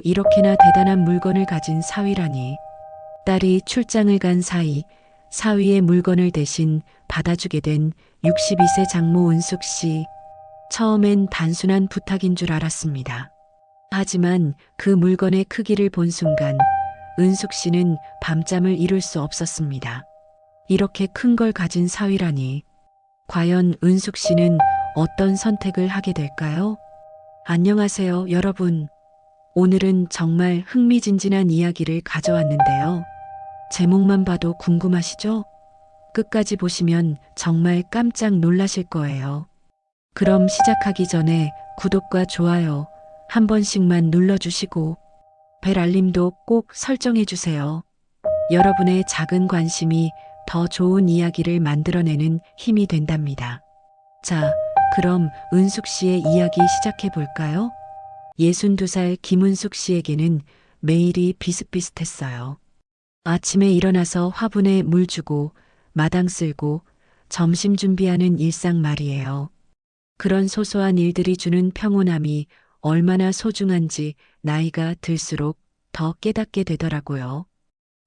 이렇게나 대단한 물건을 가진 사위라니. 딸이 출장을 간 사이 사위의 물건을 대신 받아주게 된 62세 장모 은숙 씨. 처음엔 단순한 부탁인 줄 알았습니다. 하지만 그 물건의 크기를 본 순간 은숙 씨는 밤잠을 이룰 수 없었습니다. 이렇게 큰 걸 가진 사위라니. 과연 은숙 씨는 어떤 선택을 하게 될까요? 안녕하세요, 여러분. 오늘은 정말 흥미진진한 이야기를 가져왔는데요. 제목만 봐도 궁금하시죠? 끝까지 보시면 정말 깜짝 놀라실 거예요. 그럼 시작하기 전에 구독과 좋아요 한 번씩만 눌러주시고 벨 알림도 꼭 설정해주세요. 여러분의 작은 관심이 더 좋은 이야기를 만들어내는 힘이 된답니다. 자, 그럼 은숙 씨의 이야기 시작해 볼까요? 62살 김은숙 씨에게는 매일이 비슷비슷했어요. 아침에 일어나서 화분에 물 주고 마당 쓸고 점심 준비하는 일상 말이에요. 그런 소소한 일들이 주는 평온함이 얼마나 소중한지 나이가 들수록 더 깨닫게 되더라고요.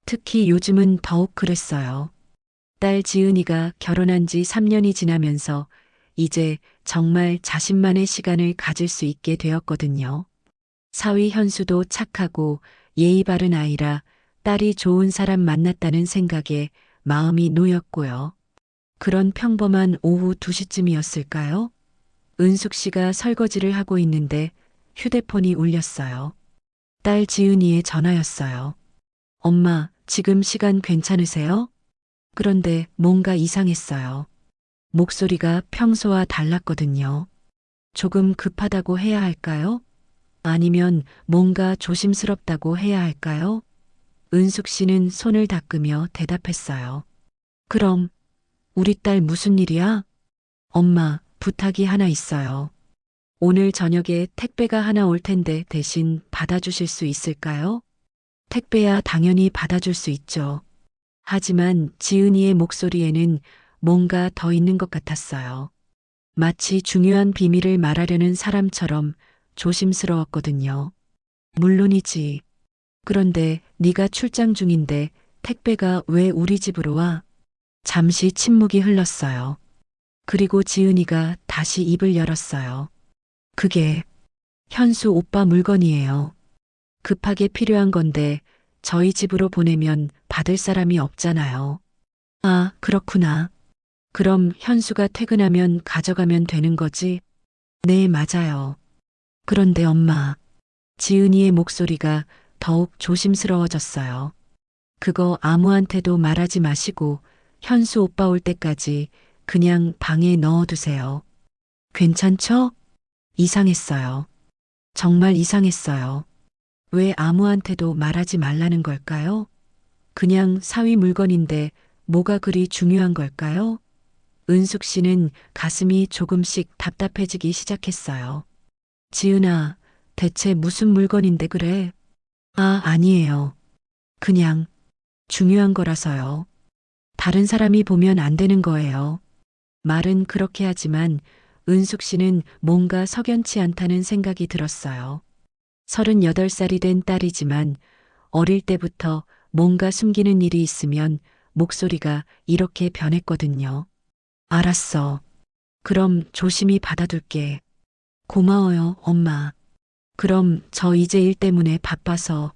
특히 요즘은 더욱 그랬어요. 딸 지은이가 결혼한 지 3년이 지나면서 이제 정말 자신만의 시간을 가질 수 있게 되었거든요. 사위 현수도 착하고 예의 바른 아이라 딸이 좋은 사람 만났다는 생각에 마음이 놓였고요. 그런 평범한 오후 2시쯤이었을까요? 은숙 씨가 설거지를 하고 있는데 휴대폰이 울렸어요. 딸 지은이의 전화였어요. 엄마, 지금 시간 괜찮으세요? 그런데 뭔가 이상했어요. 목소리가 평소와 달랐거든요. 조금 급하다고 해야 할까요? 아니면 뭔가 조심스럽다고 해야 할까요? 은숙 씨는 손을 닦으며 대답했어요. 그럼, 우리 딸 무슨 일이야? 엄마, 부탁이 하나 있어요. 오늘 저녁에 택배가 하나 올 텐데 대신 받아주실 수 있을까요? 택배야 당연히 받아줄 수 있죠. 하지만 지은이의 목소리에는 뭔가 더 있는 것 같았어요. 마치 중요한 비밀을 말하려는 사람처럼 조심스러웠거든요. 물론이지. 그런데 네가 출장 중인데 택배가 왜 우리 집으로 와? 잠시 침묵이 흘렀어요. 그리고 지은이가 다시 입을 열었어요. 그게 현수 오빠 물건이에요. 급하게 필요한 건데 저희 집으로 보내면 받을 사람이 없잖아요. 아, 그렇구나. 그럼 현수가 퇴근하면 가져가면 되는 거지? 네, 맞아요. 그런데 엄마, 지은이의 목소리가 더욱 조심스러워졌어요. 그거 아무한테도 말하지 마시고 현수 오빠 올 때까지 그냥 방에 넣어두세요. 괜찮죠? 이상했어요. 정말 이상했어요. 왜 아무한테도 말하지 말라는 걸까요? 그냥 사위 물건인데 뭐가 그리 중요한 걸까요? 은숙 씨는 가슴이 조금씩 답답해지기 시작했어요. 지은아, 대체 무슨 물건인데 그래? 아, 아니에요. 그냥 중요한 거라서요. 다른 사람이 보면 안 되는 거예요. 말은 그렇게 하지만 은숙 씨는 뭔가 석연치 않다는 생각이 들었어요. 38살이 된 딸이지만 어릴 때부터 뭔가 숨기는 일이 있으면 목소리가 이렇게 변했거든요. 알았어. 그럼 조심히 받아둘게. 고마워요, 엄마. 그럼 저 이제 일 때문에 바빠서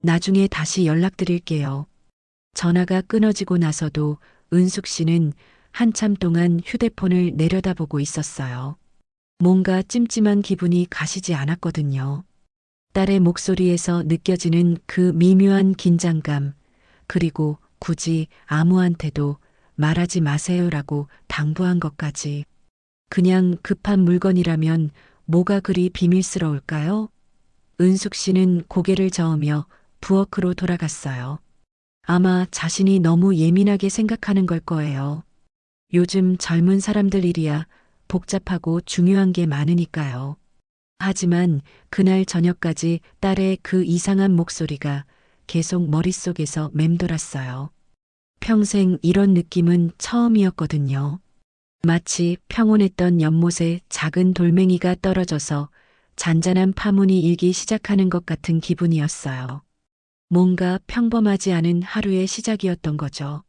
나중에 다시 연락드릴게요. 전화가 끊어지고 나서도 은숙 씨는 한참 동안 휴대폰을 내려다보고 있었어요. 뭔가 찜찜한 기분이 가시지 않았거든요. 딸의 목소리에서 느껴지는 그 미묘한 긴장감, 그리고 굳이 아무한테도 말하지 마세요라고 당부한 것까지. 그냥 급한 물건이라면 뭐가 그리 비밀스러울까요? 은숙 씨는 고개를 저으며 부엌으로 돌아갔어요. 아마 자신이 너무 예민하게 생각하는 걸 거예요. 요즘 젊은 사람들 일이야 복잡하고 중요한 게 많으니까요. 하지만 그날 저녁까지 딸의 그 이상한 목소리가 계속 머릿속에서 맴돌았어요. 평생 이런 느낌은 처음이었거든요. 마치 평온했던 연못에 작은 돌멩이가 떨어져서 잔잔한 파문이 일기 시작하는 것 같은 기분이었어요. 뭔가 평범하지 않은 하루의 시작이었던 거죠.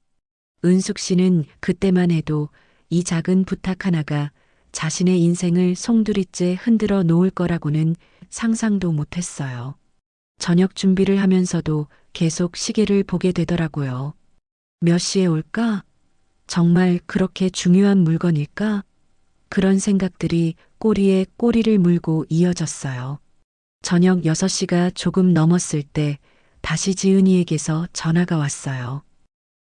은숙 씨는 그때만 해도 이 작은 부탁 하나가 자신의 인생을 송두리째 흔들어 놓을 거라고는 상상도 못했어요. 저녁 준비를 하면서도 계속 시계를 보게 되더라고요. 몇 시에 올까? 정말 그렇게 중요한 물건일까? 그런 생각들이 꼬리에 꼬리를 물고 이어졌어요. 저녁 6시가 조금 넘었을 때 다시 지은이에게서 전화가 왔어요.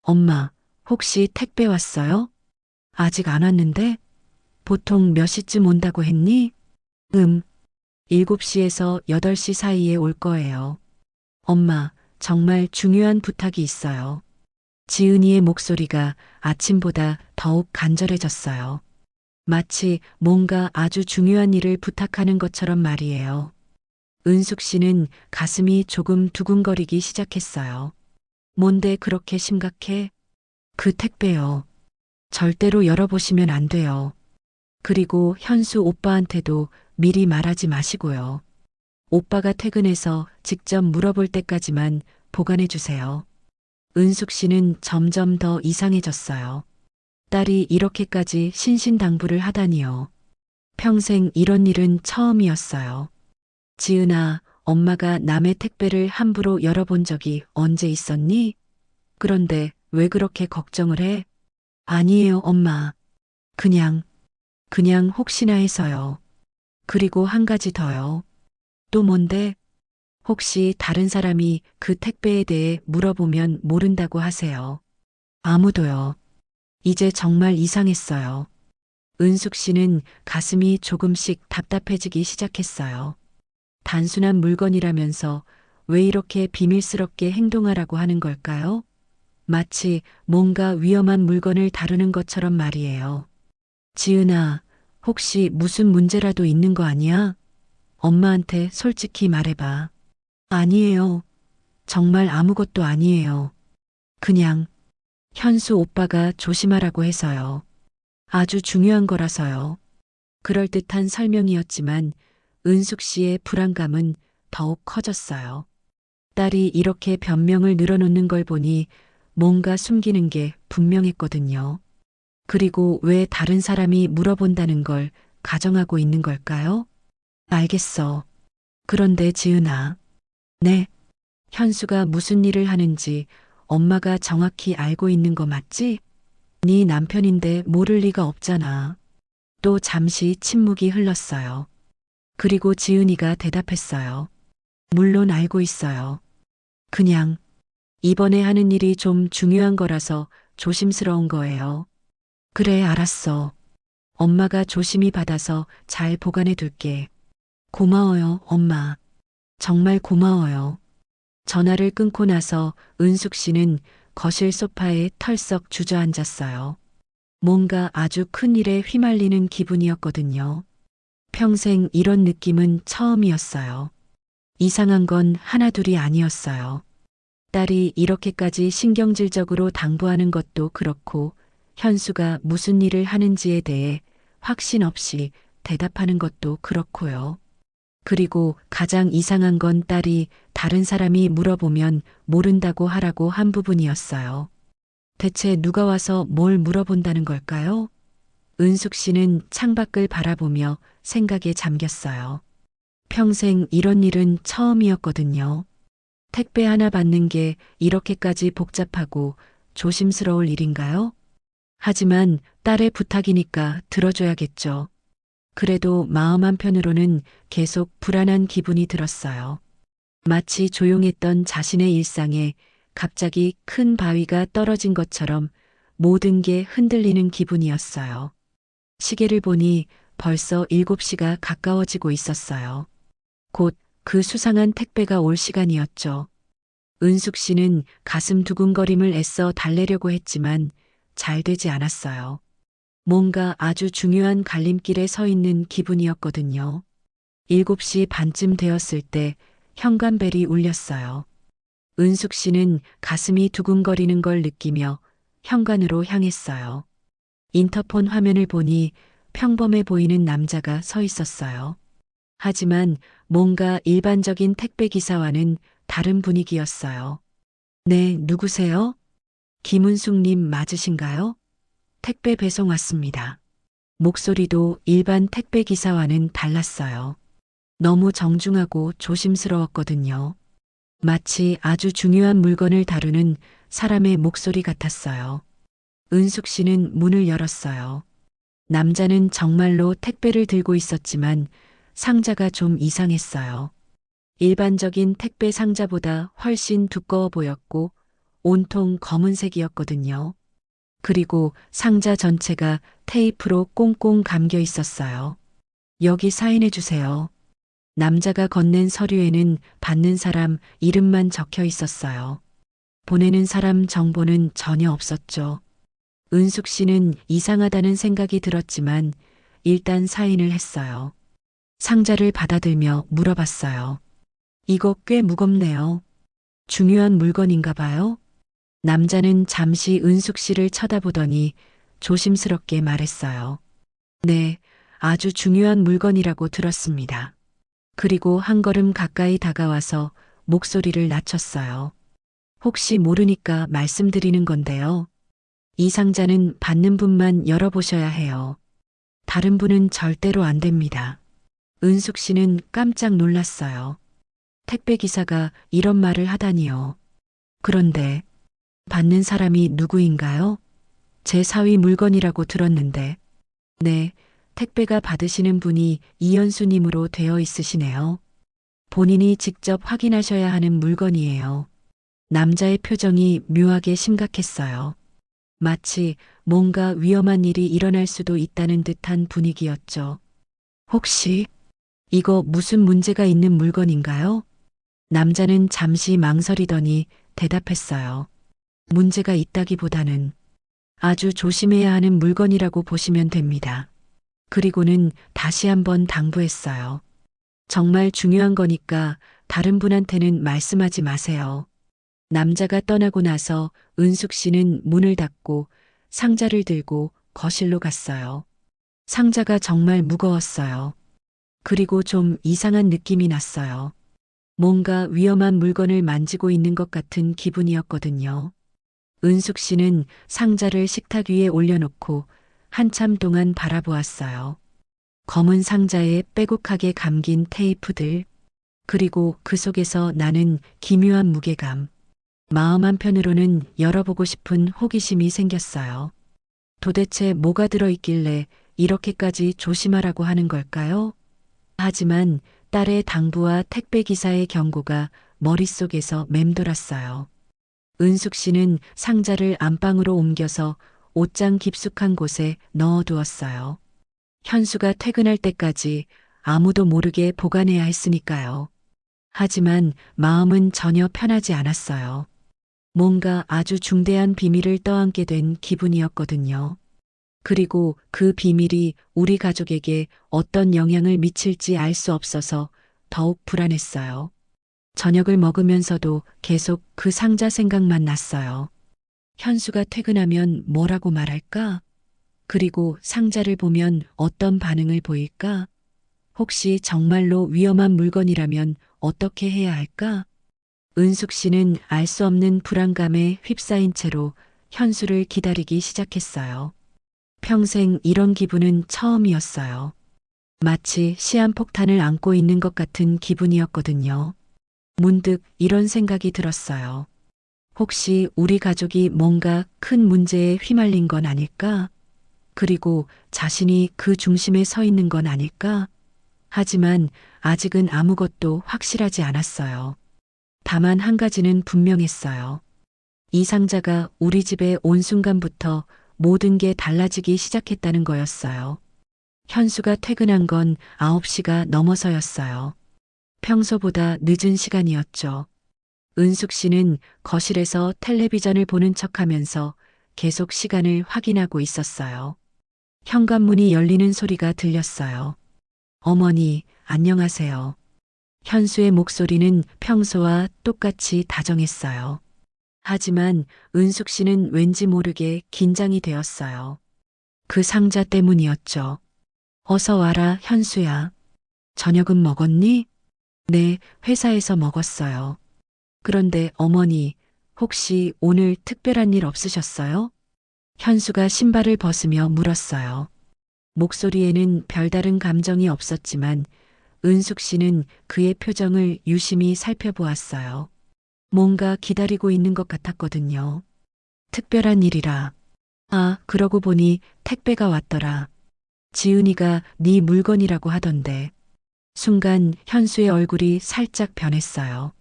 엄마, 혹시 택배 왔어요? 아직 안 왔는데? 보통 몇 시쯤 온다고 했니? 7시에서 8시 사이에 올 거예요. 엄마, 정말 중요한 부탁이 있어요. 지은이의 목소리가 아침보다 더욱 간절해졌어요. 마치 뭔가 아주 중요한 일을 부탁하는 것처럼 말이에요. 은숙 씨는 가슴이 조금 두근거리기 시작했어요. 뭔데 그렇게 심각해? 그 택배요. 절대로 열어보시면 안 돼요. 그리고 현수 오빠한테도 미리 말하지 마시고요. 오빠가 퇴근해서 직접 물어볼 때까지만 보관해 주세요. 은숙 씨는 점점 더 이상해졌어요. 딸이 이렇게까지 신신당부를 하다니요. 평생 이런 일은 처음이었어요. 지은아, 엄마가 남의 택배를 함부로 열어본 적이 언제 있었니? 그런데 왜 그렇게 걱정을 해? 아니에요, 엄마. 그냥 혹시나 해서요. 그리고 한 가지 더요. 또 뭔데? 혹시 다른 사람이 그 택배에 대해 물어보면 모른다고 하세요. 아무도요. 이제 정말 이상했어요. 은숙 씨는 가슴이 조금씩 답답해지기 시작했어요. 단순한 물건이라면서 왜 이렇게 비밀스럽게 행동하라고 하는 걸까요? 마치 뭔가 위험한 물건을 다루는 것처럼 말이에요. 지은아, 혹시 무슨 문제라도 있는 거 아니야? 엄마한테 솔직히 말해봐. 아니에요. 정말 아무것도 아니에요. 그냥 현수 오빠가 조심하라고 해서요. 아주 중요한 거라서요. 그럴듯한 설명이었지만 은숙 씨의 불안감은 더욱 커졌어요. 딸이 이렇게 변명을 늘어놓는 걸 보니 뭔가 숨기는 게 분명했거든요. 그리고 왜 다른 사람이 물어본다는 걸 가정하고 있는 걸까요? 알겠어. 그런데 지은아. 네. 현수가 무슨 일을 하는지 엄마가 정확히 알고 있는 거 맞지? 네 남편인데 모를 리가 없잖아. 또 잠시 침묵이 흘렀어요. 그리고 지은이가 대답했어요. 물론 알고 있어요. 그냥 이번에 하는 일이 좀 중요한 거라서 조심스러운 거예요. 그래, 알았어. 엄마가 조심히 받아서 잘 보관해 둘게. 고마워요, 엄마. 정말 고마워요. 전화를 끊고 나서 은숙 씨는 거실 소파에 털썩 주저앉았어요. 뭔가 아주 큰 일에 휘말리는 기분이었거든요. 평생 이런 느낌은 처음이었어요. 이상한 건 하나둘이 아니었어요. 딸이 이렇게까지 신경질적으로 당부하는 것도 그렇고 현수가 무슨 일을 하는지에 대해 확신 없이 대답하는 것도 그렇고요. 그리고 가장 이상한 건 딸이 다른 사람이 물어보면 모른다고 하라고 한 부분이었어요. 대체 누가 와서 뭘 물어본다는 걸까요? 은숙 씨는 창밖을 바라보며 생각에 잠겼어요. 평생 이런 일은 처음이었거든요. 택배 하나 받는 게 이렇게까지 복잡하고 조심스러울 일인가요? 하지만 딸의 부탁이니까 들어줘야겠죠. 그래도 마음 한편으로는 계속 불안한 기분이 들었어요. 마치 조용했던 자신의 일상에 갑자기 큰 바위가 떨어진 것처럼 모든 게 흔들리는 기분이었어요. 시계를 보니 벌써 7시가 가까워지고 있었어요. 곧 그 수상한 택배가 올 시간이었죠. 은숙 씨는 가슴 두근거림을 애써 달래려고 했지만 잘 되지 않았어요. 뭔가 아주 중요한 갈림길에 서 있는 기분이었거든요. 7시 반쯤 되었을 때 현관벨이 울렸어요. 은숙 씨는 가슴이 두근거리는 걸 느끼며 현관으로 향했어요. 인터폰 화면을 보니 평범해 보이는 남자가 서 있었어요. 하지만 뭔가 일반적인 택배 기사와는 다른 분위기였어요. 네, 누구세요? 김은숙님 맞으신가요? 택배 배송 왔습니다. 목소리도 일반 택배 기사와는 달랐어요. 너무 정중하고 조심스러웠거든요. 마치 아주 중요한 물건을 다루는 사람의 목소리 같았어요. 은숙 씨는 문을 열었어요. 남자는 정말로 택배를 들고 있었지만 상자가 좀 이상했어요. 일반적인 택배 상자보다 훨씬 두꺼워 보였고 온통 검은색이었거든요. 그리고 상자 전체가 테이프로 꽁꽁 감겨 있었어요. 여기 사인해 주세요. 남자가 건넨 서류에는 받는 사람 이름만 적혀 있었어요. 보내는 사람 정보는 전혀 없었죠. 은숙 씨는 이상하다는 생각이 들었지만 일단 사인을 했어요. 상자를 받아들며 물어봤어요. 이거 꽤 무겁네요. 중요한 물건인가 봐요? 남자는 잠시 은숙 씨를 쳐다보더니 조심스럽게 말했어요. 네, 아주 중요한 물건이라고 들었습니다. 그리고 한 걸음 가까이 다가와서 목소리를 낮췄어요. 혹시 모르니까 말씀드리는 건데요. 이 상자는 받는 분만 열어보셔야 해요. 다른 분은 절대로 안 됩니다. 은숙 씨는 깜짝 놀랐어요. 택배 기사가 이런 말을 하다니요. 그런데 받는 사람이 누구인가요? 제 사위 물건이라고 들었는데. 네, 택배가 받으시는 분이 이현수님으로 되어 있으시네요. 본인이 직접 확인하셔야 하는 물건이에요. 남자의 표정이 묘하게 심각했어요. 마치 뭔가 위험한 일이 일어날 수도 있다는 듯한 분위기였죠. 혹시 이거 무슨 문제가 있는 물건인가요? 남자는 잠시 망설이더니 대답했어요. 문제가 있다기보다는 아주 조심해야 하는 물건이라고 보시면 됩니다. 그리고는 다시 한번 당부했어요. 정말 중요한 거니까 다른 분한테는 말씀하지 마세요. 남자가 떠나고 나서 은숙 씨는 문을 닫고 상자를 들고 거실로 갔어요. 상자가 정말 무거웠어요. 그리고 좀 이상한 느낌이 났어요. 뭔가 위험한 물건을 만지고 있는 것 같은 기분이었거든요. 은숙 씨는 상자를 식탁 위에 올려놓고 한참 동안 바라보았어요. 검은 상자에 빼곡하게 감긴 테이프들, 그리고 그 속에서 나는 기묘한 무게감. 마음 한편으로는 열어보고 싶은 호기심이 생겼어요. 도대체 뭐가 들어있길래 이렇게까지 조심하라고 하는 걸까요? 하지만 딸의 당부와 택배 기사의 경고가 머릿속에서 맴돌았어요. 은숙 씨는 상자를 안방으로 옮겨서 옷장 깊숙한 곳에 넣어두었어요. 현수가 퇴근할 때까지 아무도 모르게 보관해야 했으니까요. 하지만 마음은 전혀 편하지 않았어요. 뭔가 아주 중대한 비밀을 떠안게 된 기분이었거든요. 그리고 그 비밀이 우리 가족에게 어떤 영향을 미칠지 알 수 없어서 더욱 불안했어요. 저녁을 먹으면서도 계속 그 상자 생각만 났어요. 현수가 퇴근하면 뭐라고 말할까? 그리고 상자를 보면 어떤 반응을 보일까? 혹시 정말로 위험한 물건이라면 어떻게 해야 할까? 은숙 씨는 알 수 없는 불안감에 휩싸인 채로 현수를 기다리기 시작했어요. 평생 이런 기분은 처음이었어요. 마치 시한폭탄을 안고 있는 것 같은 기분이었거든요. 문득 이런 생각이 들었어요. 혹시 우리 가족이 뭔가 큰 문제에 휘말린 건 아닐까? 그리고 자신이 그 중심에 서 있는 건 아닐까? 하지만 아직은 아무것도 확실하지 않았어요. 다만 한 가지는 분명했어요. 이 상자가 우리 집에 온 순간부터 모든 게 달라지기 시작했다는 거였어요. 현수가 퇴근한 건 9시가 넘어서였어요. 평소보다 늦은 시간이었죠. 은숙 씨는 거실에서 텔레비전을 보는 척하면서 계속 시간을 확인하고 있었어요. 현관문이 열리는 소리가 들렸어요. 어머니, 안녕하세요. 현수의 목소리는 평소와 똑같이 다정했어요. 하지만 은숙 씨는 왠지 모르게 긴장이 되었어요. 그 상자 때문이었죠. 어서 와라, 현수야. 저녁은 먹었니? 네, 회사에서 먹었어요. 그런데 어머니, 혹시 오늘 특별한 일 없으셨어요? 현수가 신발을 벗으며 물었어요. 목소리에는 별다른 감정이 없었지만 은숙 씨는 그의 표정을 유심히 살펴보았어요. 뭔가 기다리고 있는 것 같았거든요. 특별한 일이라. 아, 그러고 보니 택배가 왔더라. 지은이가 네 물건이라고 하던데. 순간 현수의 얼굴이 살짝 변했어요.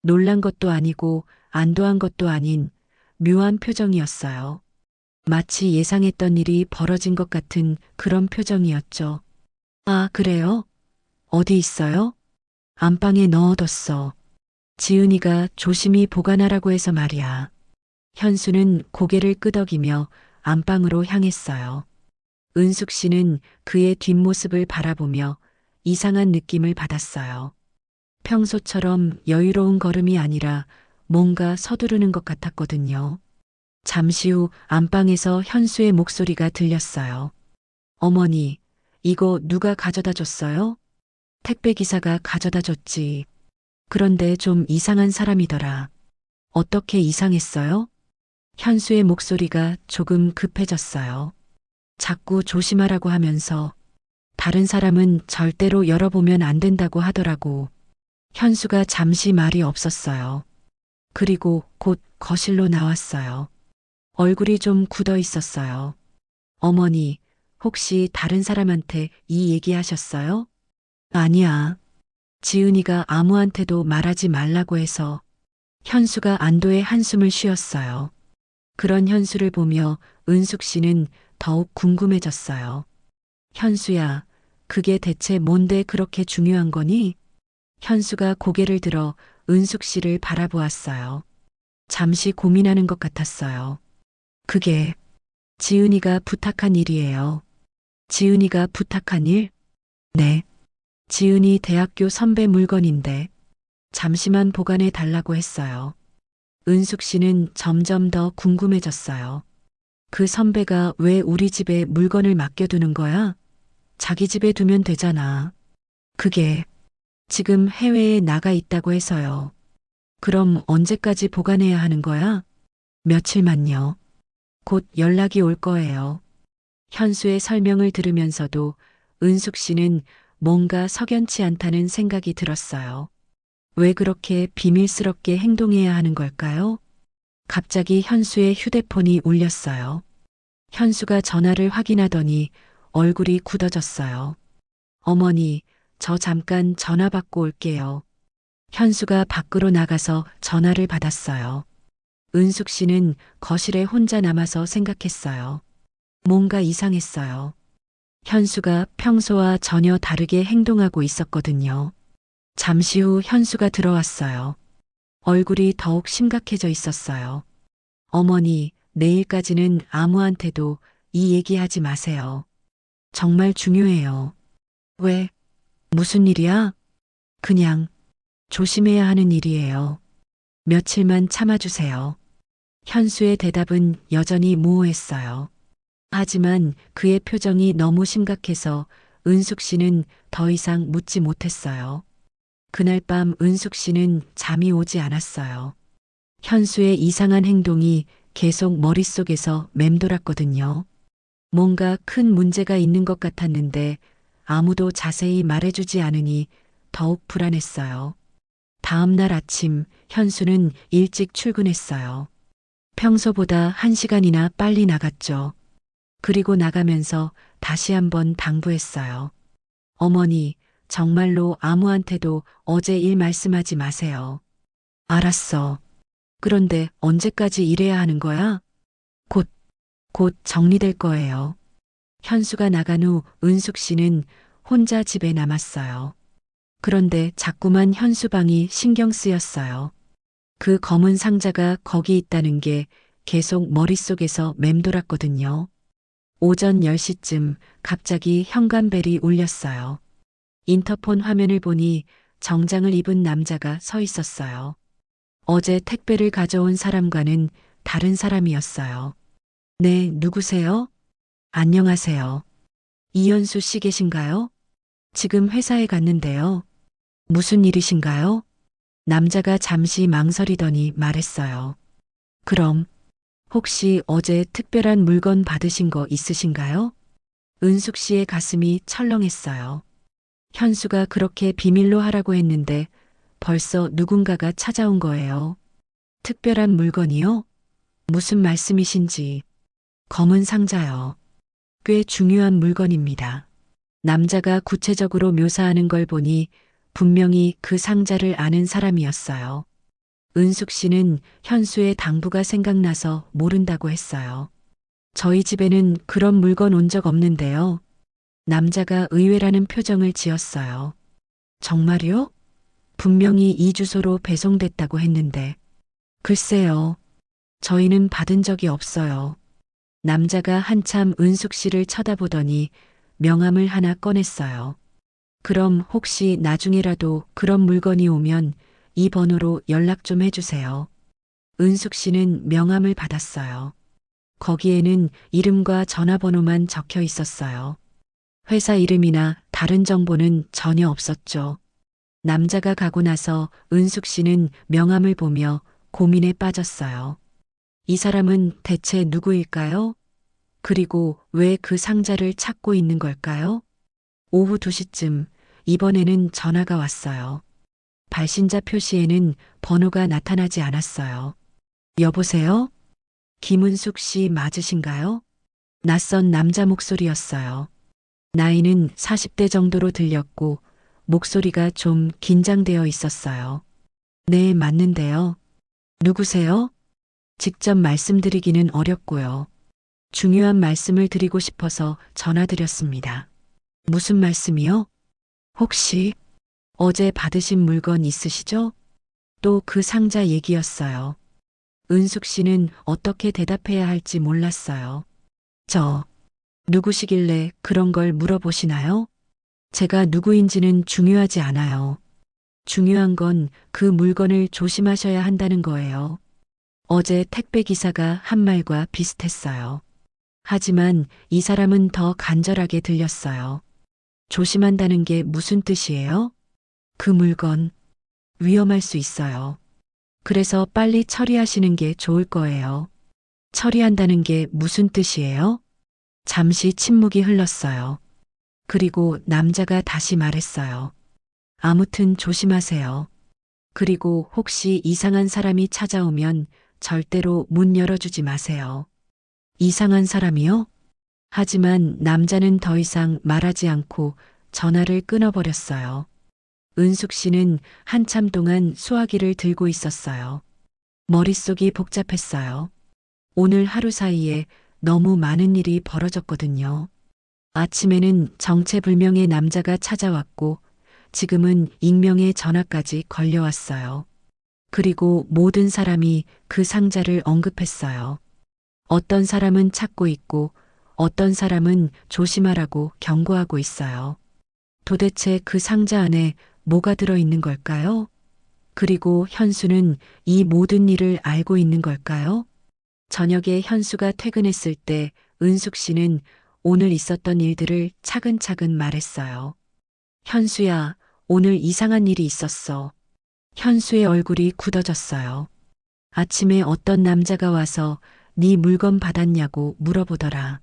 놀란 것도 아니고 안도한 것도 아닌 묘한 표정이었어요. 마치 예상했던 일이 벌어진 것 같은 그런 표정이었죠. 아, 그래요? 어디 있어요? 안방에 넣어뒀어. 지은이가 조심히 보관하라고 해서 말이야. 현수는 고개를 끄덕이며 안방으로 향했어요. 은숙 씨는 그의 뒷모습을 바라보며 이상한 느낌을 받았어요. 평소처럼 여유로운 걸음이 아니라 뭔가 서두르는 것 같았거든요. 잠시 후 안방에서 현수의 목소리가 들렸어요. 어머니, 이거 누가 가져다 줬어요? 택배 기사가 가져다 줬지. 그런데 좀 이상한 사람이더라. 어떻게 이상했어요? 현수의 목소리가 조금 급해졌어요. 자꾸 조심하라고 하면서 다른 사람은 절대로 열어보면 안 된다고 하더라고. 현수가 잠시 말이 없었어요. 그리고 곧 거실로 나왔어요. 얼굴이 좀 굳어 있었어요. 어머니, 혹시 다른 사람한테 이 얘기 하셨어요? 아니야. 지은이가 아무한테도 말하지 말라고 해서. 현수가 안도의 한숨을 쉬었어요. 그런 현수를 보며 은숙 씨는 더욱 궁금해졌어요. 현수야, 그게 대체 뭔데 그렇게 중요한 거니? 현수가 고개를 들어 은숙 씨를 바라보았어요. 잠시 고민하는 것 같았어요. 그게 지은이가 부탁한 일이에요. 지은이가 부탁한 일? 네. 지은이 대학교 선배 물건인데 잠시만 보관해 달라고 했어요. 은숙 씨는 점점 더 궁금해졌어요. 그 선배가 왜 우리 집에 물건을 맡겨두는 거야? 자기 집에 두면 되잖아. 그게 지금 해외에 나가 있다고 해서요. 그럼 언제까지 보관해야 하는 거야? 며칠만요. 곧 연락이 올 거예요. 현수의 설명을 들으면서도 은숙 씨는 뭔가 석연치 않다는 생각이 들었어요. 왜 그렇게 비밀스럽게 행동해야 하는 걸까요? 갑자기 현수의 휴대폰이 울렸어요. 현수가 전화를 확인하더니 얼굴이 굳어졌어요. 어머니, 저 잠깐 전화 받고 올게요. 현수가 밖으로 나가서 전화를 받았어요. 은숙 씨는 거실에 혼자 남아서 생각했어요. 뭔가 이상했어요. 현수가 평소와 전혀 다르게 행동하고 있었거든요. 잠시 후 현수가 들어왔어요. 얼굴이 더욱 심각해져 있었어요. 어머니, 내일까지는 아무한테도 이 얘기하지 마세요. 정말 중요해요. 왜? 무슨 일이야? 그냥 조심해야 하는 일이에요. 며칠만 참아주세요. 현수의 대답은 여전히 모호했어요. 하지만 그의 표정이 너무 심각해서 은숙 씨는 더 이상 묻지 못했어요. 그날 밤 은숙 씨는 잠이 오지 않았어요. 현수의 이상한 행동이 계속 머릿속에서 맴돌았거든요. 뭔가 큰 문제가 있는 것 같았는데 아무도 자세히 말해주지 않으니 더욱 불안했어요. 다음 날 아침 현수는 일찍 출근했어요. 평소보다 1시간이나 빨리 나갔죠. 그리고 나가면서 다시 한번 당부했어요. 어머니, 정말로 아무한테도 어제 일 말씀하지 마세요. 알았어. 그런데 언제까지 일해야 하는 거야? 곧, 곧 정리될 거예요. 현수가 나간 후 은숙 씨는 혼자 집에 남았어요. 그런데 자꾸만 현수 방이 신경 쓰였어요. 그 검은 상자가 거기 있다는 게 계속 머릿속에서 맴돌았거든요. 오전 10시쯤 갑자기 현관벨이 울렸어요. 인터폰 화면을 보니 정장을 입은 남자가 서 있었어요. 어제 택배를 가져온 사람과는 다른 사람이었어요. 네, 누구세요? 안녕하세요. 이현수 씨 계신가요? 지금 회사에 갔는데요. 무슨 일이신가요? 남자가 잠시 망설이더니 말했어요. 그럼 혹시 어제 특별한 물건 받으신 거 있으신가요? 은숙 씨의 가슴이 철렁했어요. 현수가 그렇게 비밀로 하라고 했는데 벌써 누군가가 찾아온 거예요. 특별한 물건이요? 무슨 말씀이신지. 검은 상자요. 꽤 중요한 물건입니다. 남자가 구체적으로 묘사하는 걸 보니 분명히 그 상자를 아는 사람이었어요. 은숙 씨는 현수의 당부가 생각나서 모른다고 했어요. 저희 집에는 그런 물건 온 적 없는데요. 남자가 의외라는 표정을 지었어요. 정말요? 분명히 이 주소로 배송됐다고 했는데. 글쎄요. 저희는 받은 적이 없어요. 남자가 한참 은숙 씨를 쳐다보더니 명함을 하나 꺼냈어요. 그럼 혹시 나중에라도 그런 물건이 오면 이 번호로 연락 좀 해주세요. 은숙 씨는 명함을 받았어요. 거기에는 이름과 전화번호만 적혀 있었어요. 회사 이름이나 다른 정보는 전혀 없었죠. 남자가 가고 나서 은숙 씨는 명함을 보며 고민에 빠졌어요. 이 사람은 대체 누구일까요? 그리고 왜 그 상자를 찾고 있는 걸까요? 오후 2시쯤 이번에는 전화가 왔어요. 발신자 표시에는 번호가 나타나지 않았어요. 여보세요? 김은숙 씨 맞으신가요? 낯선 남자 목소리였어요. 나이는 40대 정도로 들렸고 목소리가 좀 긴장되어 있었어요. 네, 맞는데요. 누구세요? 직접 말씀드리기는 어렵고요. 중요한 말씀을 드리고 싶어서 전화드렸습니다. 무슨 말씀이요? 혹시 어제 받으신 물건 있으시죠? 또 그 상자 얘기였어요. 은숙 씨는 어떻게 대답해야 할지 몰랐어요. 저, 누구시길래 그런 걸 물어보시나요? 제가 누구인지는 중요하지 않아요. 중요한 건 그 물건을 조심하셔야 한다는 거예요. 어제 택배 기사가 한 말과 비슷했어요. 하지만 이 사람은 더 간절하게 들렸어요. 조심한다는 게 무슨 뜻이에요? 그 물건 위험할 수 있어요. 그래서 빨리 처리하시는 게 좋을 거예요. 처리한다는 게 무슨 뜻이에요? 잠시 침묵이 흘렀어요. 그리고 남자가 다시 말했어요. 아무튼 조심하세요. 그리고 혹시 이상한 사람이 찾아오면 절대로 문 열어주지 마세요. 이상한 사람이요? 하지만 남자는 더 이상 말하지 않고 전화를 끊어버렸어요. 은숙 씨는 한참 동안 수화기를 들고 있었어요. 머릿속이 복잡했어요. 오늘 하루 사이에 너무 많은 일이 벌어졌거든요. 아침에는 정체불명의 남자가 찾아왔고 지금은 익명의 전화까지 걸려왔어요. 그리고 모든 사람이 그 상자를 언급했어요. 어떤 사람은 찾고 있고 어떤 사람은 조심하라고 경고하고 있어요. 도대체 그 상자 안에 뭐가 들어있는 걸까요? 그리고 현수는 이 모든 일을 알고 있는 걸까요? 저녁에 현수가 퇴근했을 때 은숙 씨는 오늘 있었던 일들을 차근차근 말했어요. 현수야, 오늘 이상한 일이 있었어. 현수의 얼굴이 굳어졌어요. 아침에 어떤 남자가 와서 네 물건 받았냐고 물어보더라.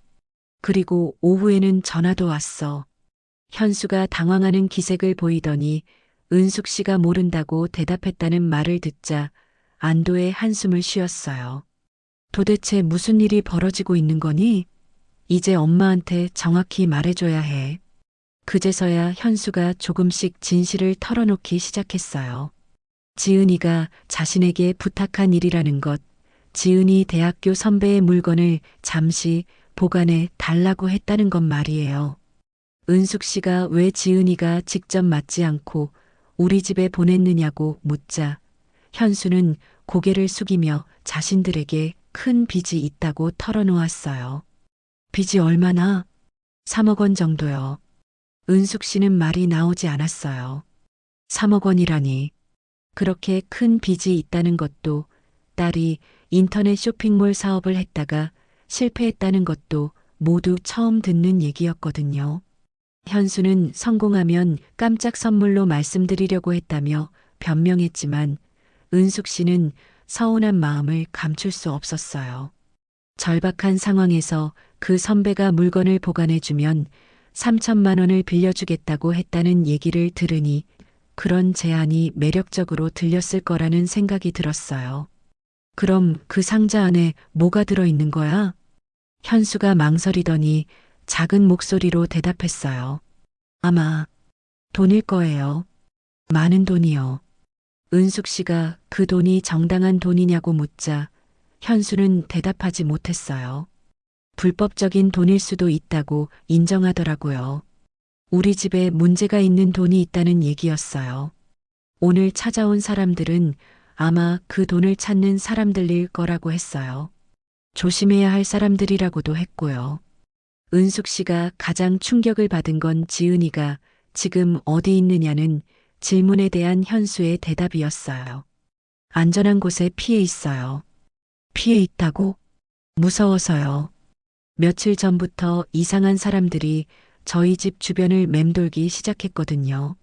그리고 오후에는 전화도 왔어. 현수가 당황하는 기색을 보이더니 은숙 씨가 모른다고 대답했다는 말을 듣자 안도의 한숨을 쉬었어요. 도대체 무슨 일이 벌어지고 있는 거니? 이제 엄마한테 정확히 말해줘야 해. 그제서야 현수가 조금씩 진실을 털어놓기 시작했어요. 지은이가 자신에게 부탁한 일이라는 것, 지은이 대학교 선배의 물건을 잠시 보관해 달라고 했다는 것 말이에요. 은숙 씨가 왜 지은이가 직접 맞지 않고 우리 집에 보냈느냐고 묻자 현수는 고개를 숙이며 자신들에게 큰 빚이 있다고 털어놓았어요. 빚이 얼마나? 3억 원 정도요. 은숙 씨는 말이 나오지 않았어요. 3억 원이라니. 그렇게 큰 빚이 있다는 것도 딸이 인터넷 쇼핑몰 사업을 했다가 실패했다는 것도 모두 처음 듣는 얘기였거든요. 현수는 성공하면 깜짝 선물로 말씀드리려고 했다며 변명했지만 은숙 씨는 서운한 마음을 감출 수 없었어요. 절박한 상황에서 그 선배가 물건을 보관해주면 3천만 원을 빌려주겠다고 했다는 얘기를 들으니 그런 제안이 매력적으로 들렸을 거라는 생각이 들었어요. 그럼 그 상자 안에 뭐가 들어있는 거야? 현수가 망설이더니 작은 목소리로 대답했어요. 아마 돈일 거예요. 많은 돈이요. 은숙 씨가 그 돈이 정당한 돈이냐고 묻자 현수는 대답하지 못했어요. 불법적인 돈일 수도 있다고 인정하더라고요. 우리 집에 문제가 있는 돈이 있다는 얘기였어요. 오늘 찾아온 사람들은 아마 그 돈을 찾는 사람들일 거라고 했어요. 조심해야 할 사람들이라고도 했고요. 은숙 씨가 가장 충격을 받은 건 지은이가 지금 어디 있느냐는 질문에 대한 현수의 대답이었어요. 안전한 곳에 피해 있어요. 피해 있다고? 무서워서요. 며칠 전부터 이상한 사람들이 저희 집 주변을 맴돌기 시작했거든요.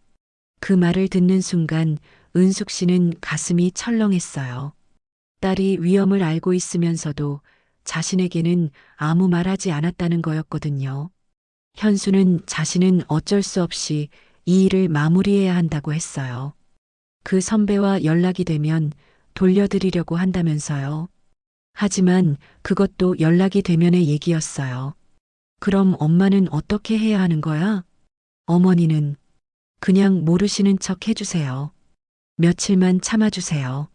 그 말을 듣는 순간 은숙 씨는 가슴이 철렁했어요. 딸이 위험을 알고 있으면서도 자신에게는 아무 말하지 않았다는 거였거든요. 현수는 자신은 어쩔 수 없이 이 일을 마무리해야 한다고 했어요. 그 선배와 연락이 되면 돌려드리려고 한다면서요. 하지만 그것도 연락이 되면의 얘기였어요. 그럼 엄마는 어떻게 해야 하는 거야? 어머니는 그냥 모르시는 척 해주세요. 며칠만 참아주세요.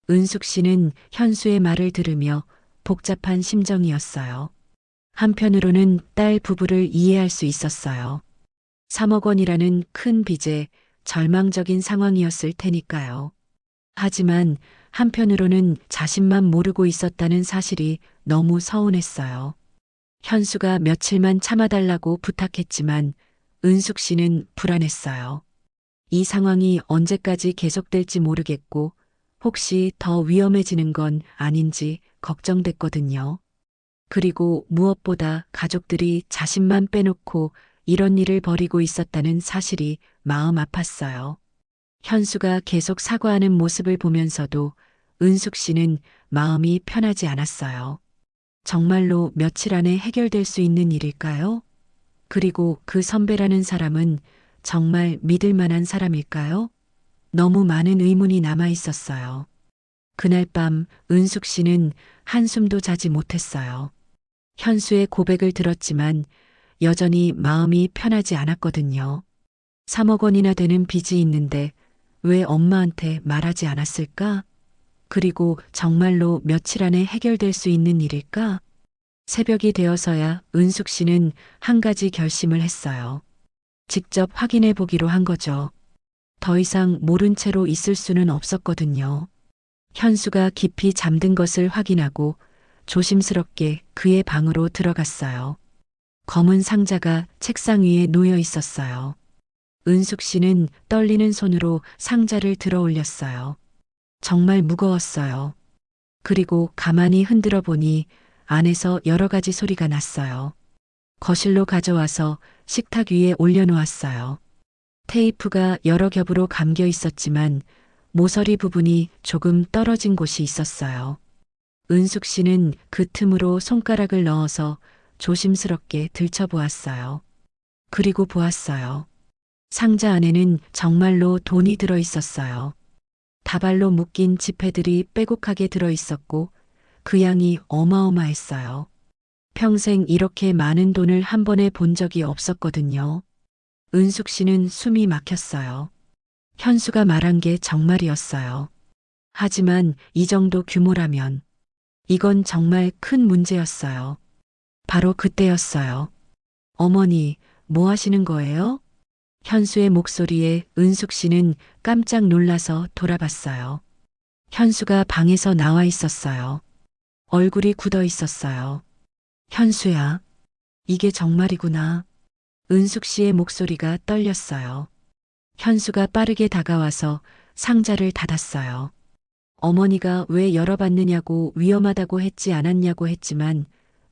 은숙 씨는 현수의 말을 들으며 복잡한 심정이었어요. 한편으로는 딸 부부를 이해할 수 있었어요. 3억 원이라는 큰 빚에 절망적인 상황이었을 테니까요. 하지만 한편으로는 자신만 모르고 있었다는 사실이 너무 서운했어요. 현수가 며칠만 참아달라고 부탁했지만 은숙 씨는 불안했어요. 이 상황이 언제까지 계속될지 모르겠고 혹시 더 위험해지는 건 아닌지 걱정됐거든요. 그리고 무엇보다 가족들이 자신만 빼놓고 이런 일을 벌이고 있었다는 사실이 마음 아팠어요. 현수가 계속 사과하는 모습을 보면서도 은숙 씨는 마음이 편하지 않았어요. 정말로 며칠 안에 해결될 수 있는 일일까요? 그리고 그 선배라는 사람은 정말 믿을 만한 사람일까요? 너무 많은 의문이 남아 있었어요. 그날 밤 은숙 씨는 한숨도 자지 못했어요. 현수의 고백을 들었지만 여전히 마음이 편하지 않았거든요. 3억 원이나 되는 빚이 있는데 왜 엄마한테 말하지 않았을까? 그리고 정말로 며칠 안에 해결될 수 있는 일일까? 새벽이 되어서야 은숙 씨는 한 가지 결심을 했어요. 직접 확인해 보기로 한 거죠. 더 이상 모른 채로 있을 수는 없었거든요. 현수가 깊이 잠든 것을 확인하고 조심스럽게 그의 방으로 들어갔어요. 검은 상자가 책상 위에 놓여 있었어요. 은숙 씨는 떨리는 손으로 상자를 들어 올렸어요. 정말 무거웠어요. 그리고 가만히 흔들어 보니 안에서 여러 가지 소리가 났어요. 거실로 가져와서 식탁 위에 올려놓았어요. 테이프가 여러 겹으로 감겨 있었지만 모서리 부분이 조금 떨어진 곳이 있었어요. 은숙 씨는 그 틈으로 손가락을 넣어서 조심스럽게 들춰보았어요. 그리고 보았어요. 상자 안에는 정말로 돈이 들어 있었어요. 다발로 묶인 지폐들이 빼곡하게 들어 있었고 그 양이 어마어마했어요. 평생 이렇게 많은 돈을 한 번에 본 적이 없었거든요. 은숙 씨는 숨이 막혔어요. 현수가 말한 게 정말이었어요. 하지만 이 정도 규모라면 이건 정말 큰 문제였어요. 바로 그때였어요. 어머니, 뭐 하시는 거예요? 현수의 목소리에 은숙 씨는 깜짝 놀라서 돌아봤어요. 현수가 방에서 나와 있었어요. 얼굴이 굳어 있었어요. 현수야, 이게 정말이구나. 은숙 씨의 목소리가 떨렸어요. 현수가 빠르게 다가와서 상자를 닫았어요. 어머니가 왜 열어봤느냐고 위험하다고 했지 않았냐고 했지만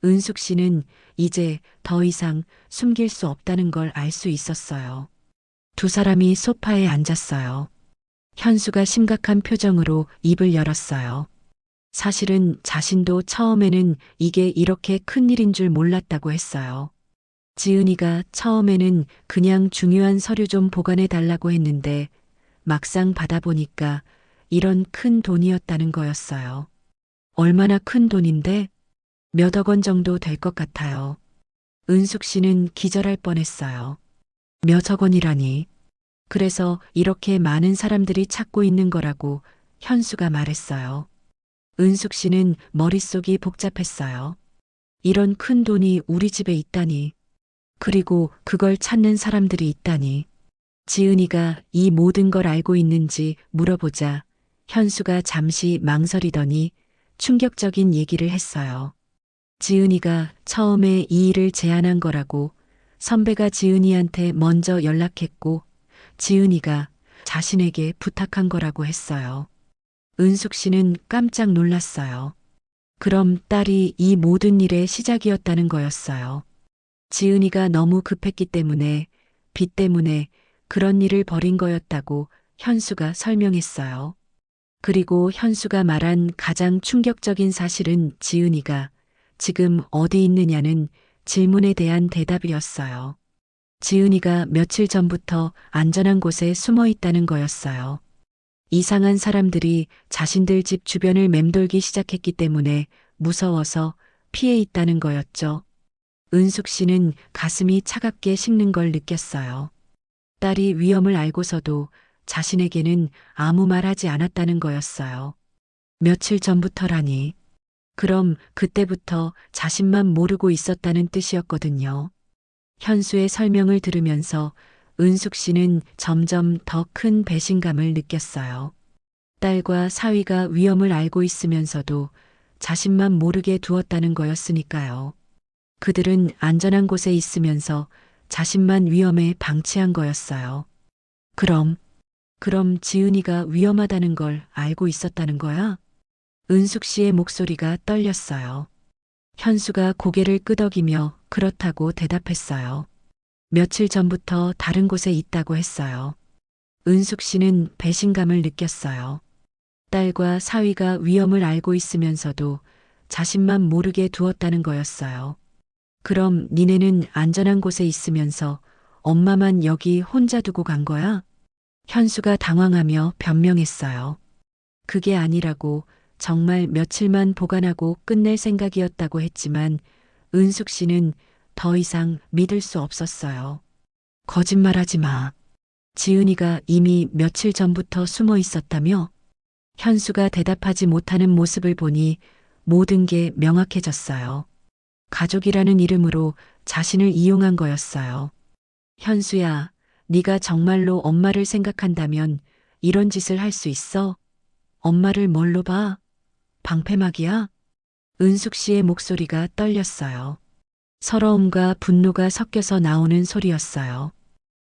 은숙 씨는 이제 더 이상 숨길 수 없다는 걸 알 수 있었어요. 두 사람이 소파에 앉았어요. 현수가 심각한 표정으로 입을 열었어요. 사실은 자신도 처음에는 이게 이렇게 큰일인 줄 몰랐다고 했어요. 지은이가 처음에는 그냥 중요한 서류 좀 보관해 달라고 했는데 막상 받아보니까 이런 큰 돈이었다는 거였어요. 얼마나 큰 돈인데? 몇억 원 정도 될 것 같아요. 은숙 씨는 기절할 뻔했어요. 몇억 원이라니. 그래서 이렇게 많은 사람들이 찾고 있는 거라고 현수가 말했어요. 은숙 씨는 머릿속이 복잡했어요. 이런 큰 돈이 우리 집에 있다니. 그리고 그걸 찾는 사람들이 있다니. 지은이가 이 모든 걸 알고 있는지 물어보자 현수가 잠시 망설이더니 충격적인 얘기를 했어요. 지은이가 처음에 이 일을 제안한 거라고 선배가 지은이한테 먼저 연락했고 지은이가 자신에게 부탁한 거라고 했어요. 은숙 씨는 깜짝 놀랐어요. 그럼 딸이 이 모든 일의 시작이었다는 거였어요. 지은이가 너무 급했기 때문에 빚 때문에 그런 일을 벌인 거였다고 현수가 설명했어요. 그리고 현수가 말한 가장 충격적인 사실은 지은이가 지금 어디 있느냐는 질문에 대한 대답이었어요. 지은이가 며칠 전부터 안전한 곳에 숨어 있다는 거였어요. 이상한 사람들이 자신들 집 주변을 맴돌기 시작했기 때문에 무서워서 피해 있다는 거였죠. 은숙 씨는 가슴이 차갑게 식는 걸 느꼈어요. 딸이 위험을 알고서도 자신에게는 아무 말 하지 않았다는 거였어요. 며칠 전부터라니. 그럼 그때부터 자신만 모르고 있었다는 뜻이었거든요. 현수의 설명을 들으면서 은숙 씨는 점점 더 큰 배신감을 느꼈어요. 딸과 사위가 위험을 알고 있으면서도 자신만 모르게 두었다는 거였으니까요. 그들은 안전한 곳에 있으면서 자신만 위험에 방치한 거였어요. 그럼 지은이가 위험하다는 걸 알고 있었다는 거야? 은숙 씨의 목소리가 떨렸어요. 현수가 고개를 끄덕이며 그렇다고 대답했어요. 며칠 전부터 다른 곳에 있다고 했어요. 은숙 씨는 배신감을 느꼈어요. 딸과 사위가 위험을 알고 있으면서도 자신만 모르게 두었다는 거였어요. 그럼 니네는 안전한 곳에 있으면서 엄마만 여기 혼자 두고 간 거야? 현수가 당황하며 변명했어요. 그게 아니라고 정말 며칠만 보관하고 끝낼 생각이었다고 했지만 은숙 씨는 더 이상 믿을 수 없었어요. 거짓말하지 마. 지은이가 이미 며칠 전부터 숨어 있었다며? 현수가 대답하지 못하는 모습을 보니 모든 게 명확해졌어요. 가족이라는 이름으로 자신을 이용한 거였어요. 현수야, 네가 정말로 엄마를 생각한다면 이런 짓을 할 수 있어? 엄마를 뭘로 봐? 방패막이야? 은숙 씨의 목소리가 떨렸어요. 서러움과 분노가 섞여서 나오는 소리였어요.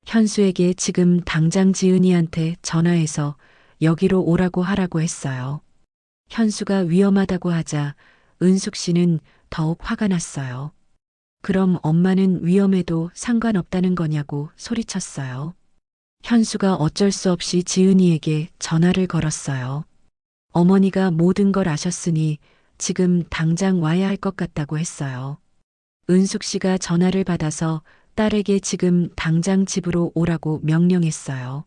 현수에게 지금 당장 지은이한테 전화해서 여기로 오라고 하라고 했어요. 현수가 위험하다고 하자 은숙 씨는 더욱 화가 났어요. 그럼 엄마는 위험해도 상관없다는 거냐고 소리쳤어요. 현수가 어쩔 수 없이 지은이에게 전화를 걸었어요. 어머니가 모든 걸 아셨으니 지금 당장 와야 할 것 같다고 했어요. 은숙 씨가 전화를 받아서 딸에게 지금 당장 집으로 오라고 명령했어요.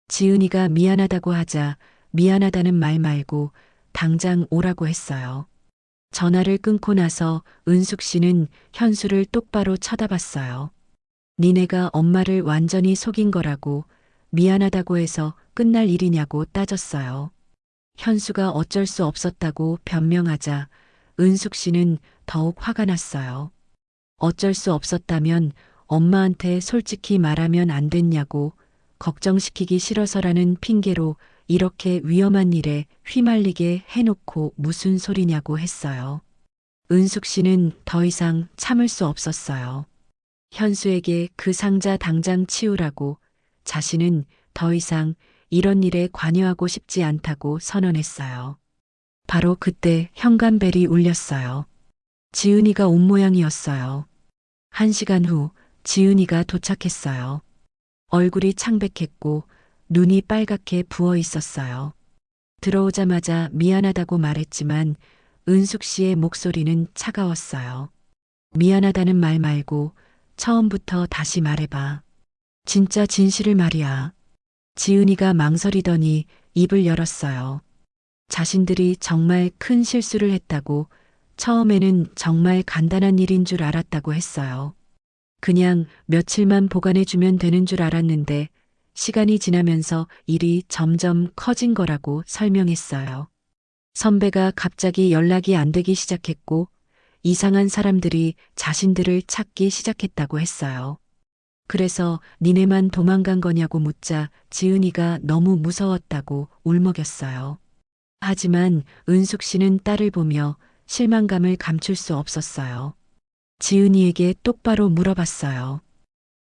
지은이가 미안하다고 하자 미안하다는 말 말고 당장 오라고 했어요. 전화를 끊고 나서 은숙 씨는 현수를 똑바로 쳐다봤어요. 니네가 엄마를 완전히 속인 거라고 미안하다고 해서 끝날 일이냐고 따졌어요. 현수가 어쩔 수 없었다고 변명하자 은숙 씨는 더욱 화가 났어요. 어쩔 수 없었다면 엄마한테 솔직히 말하면 안 됐냐고 걱정시키기 싫어서라는 핑계로 이렇게 위험한 일에 휘말리게 해놓고 무슨 소리냐고 했어요. 은숙 씨는 더 이상 참을 수 없었어요. 현수에게 그 상자 당장 치우라고 자신은 더 이상 이런 일에 관여하고 싶지 않다고 선언했어요. 바로 그때 현관벨이 울렸어요. 지은이가 온 모양이었어요. 1시간 후 지은이가 도착했어요. 얼굴이 창백했고 눈이 빨갛게 부어 있었어요. 들어오자마자 미안하다고 말했지만 은숙 씨의 목소리는 차가웠어요. 미안하다는 말 말고 처음부터 다시 말해봐. 진짜 진실을 말이야. 지은이가 망설이더니 입을 열었어요. 자신들이 정말 큰 실수를 했다고, 처음에는 정말 간단한 일인 줄 알았다고 했어요. 그냥 며칠만 보관해주면 되는 줄 알았는데 시간이 지나면서 일이 점점 커진 거라고 설명했어요. 선배가 갑자기 연락이 안 되기 시작했고 이상한 사람들이 자신들을 찾기 시작했다고 했어요. 그래서 니네만 도망간 거냐고 묻자 지은이가 너무 무서웠다고 울먹였어요. 하지만 은숙 씨는 딸을 보며 실망감을 감출 수 없었어요. 지은이에게 똑바로 물어봤어요.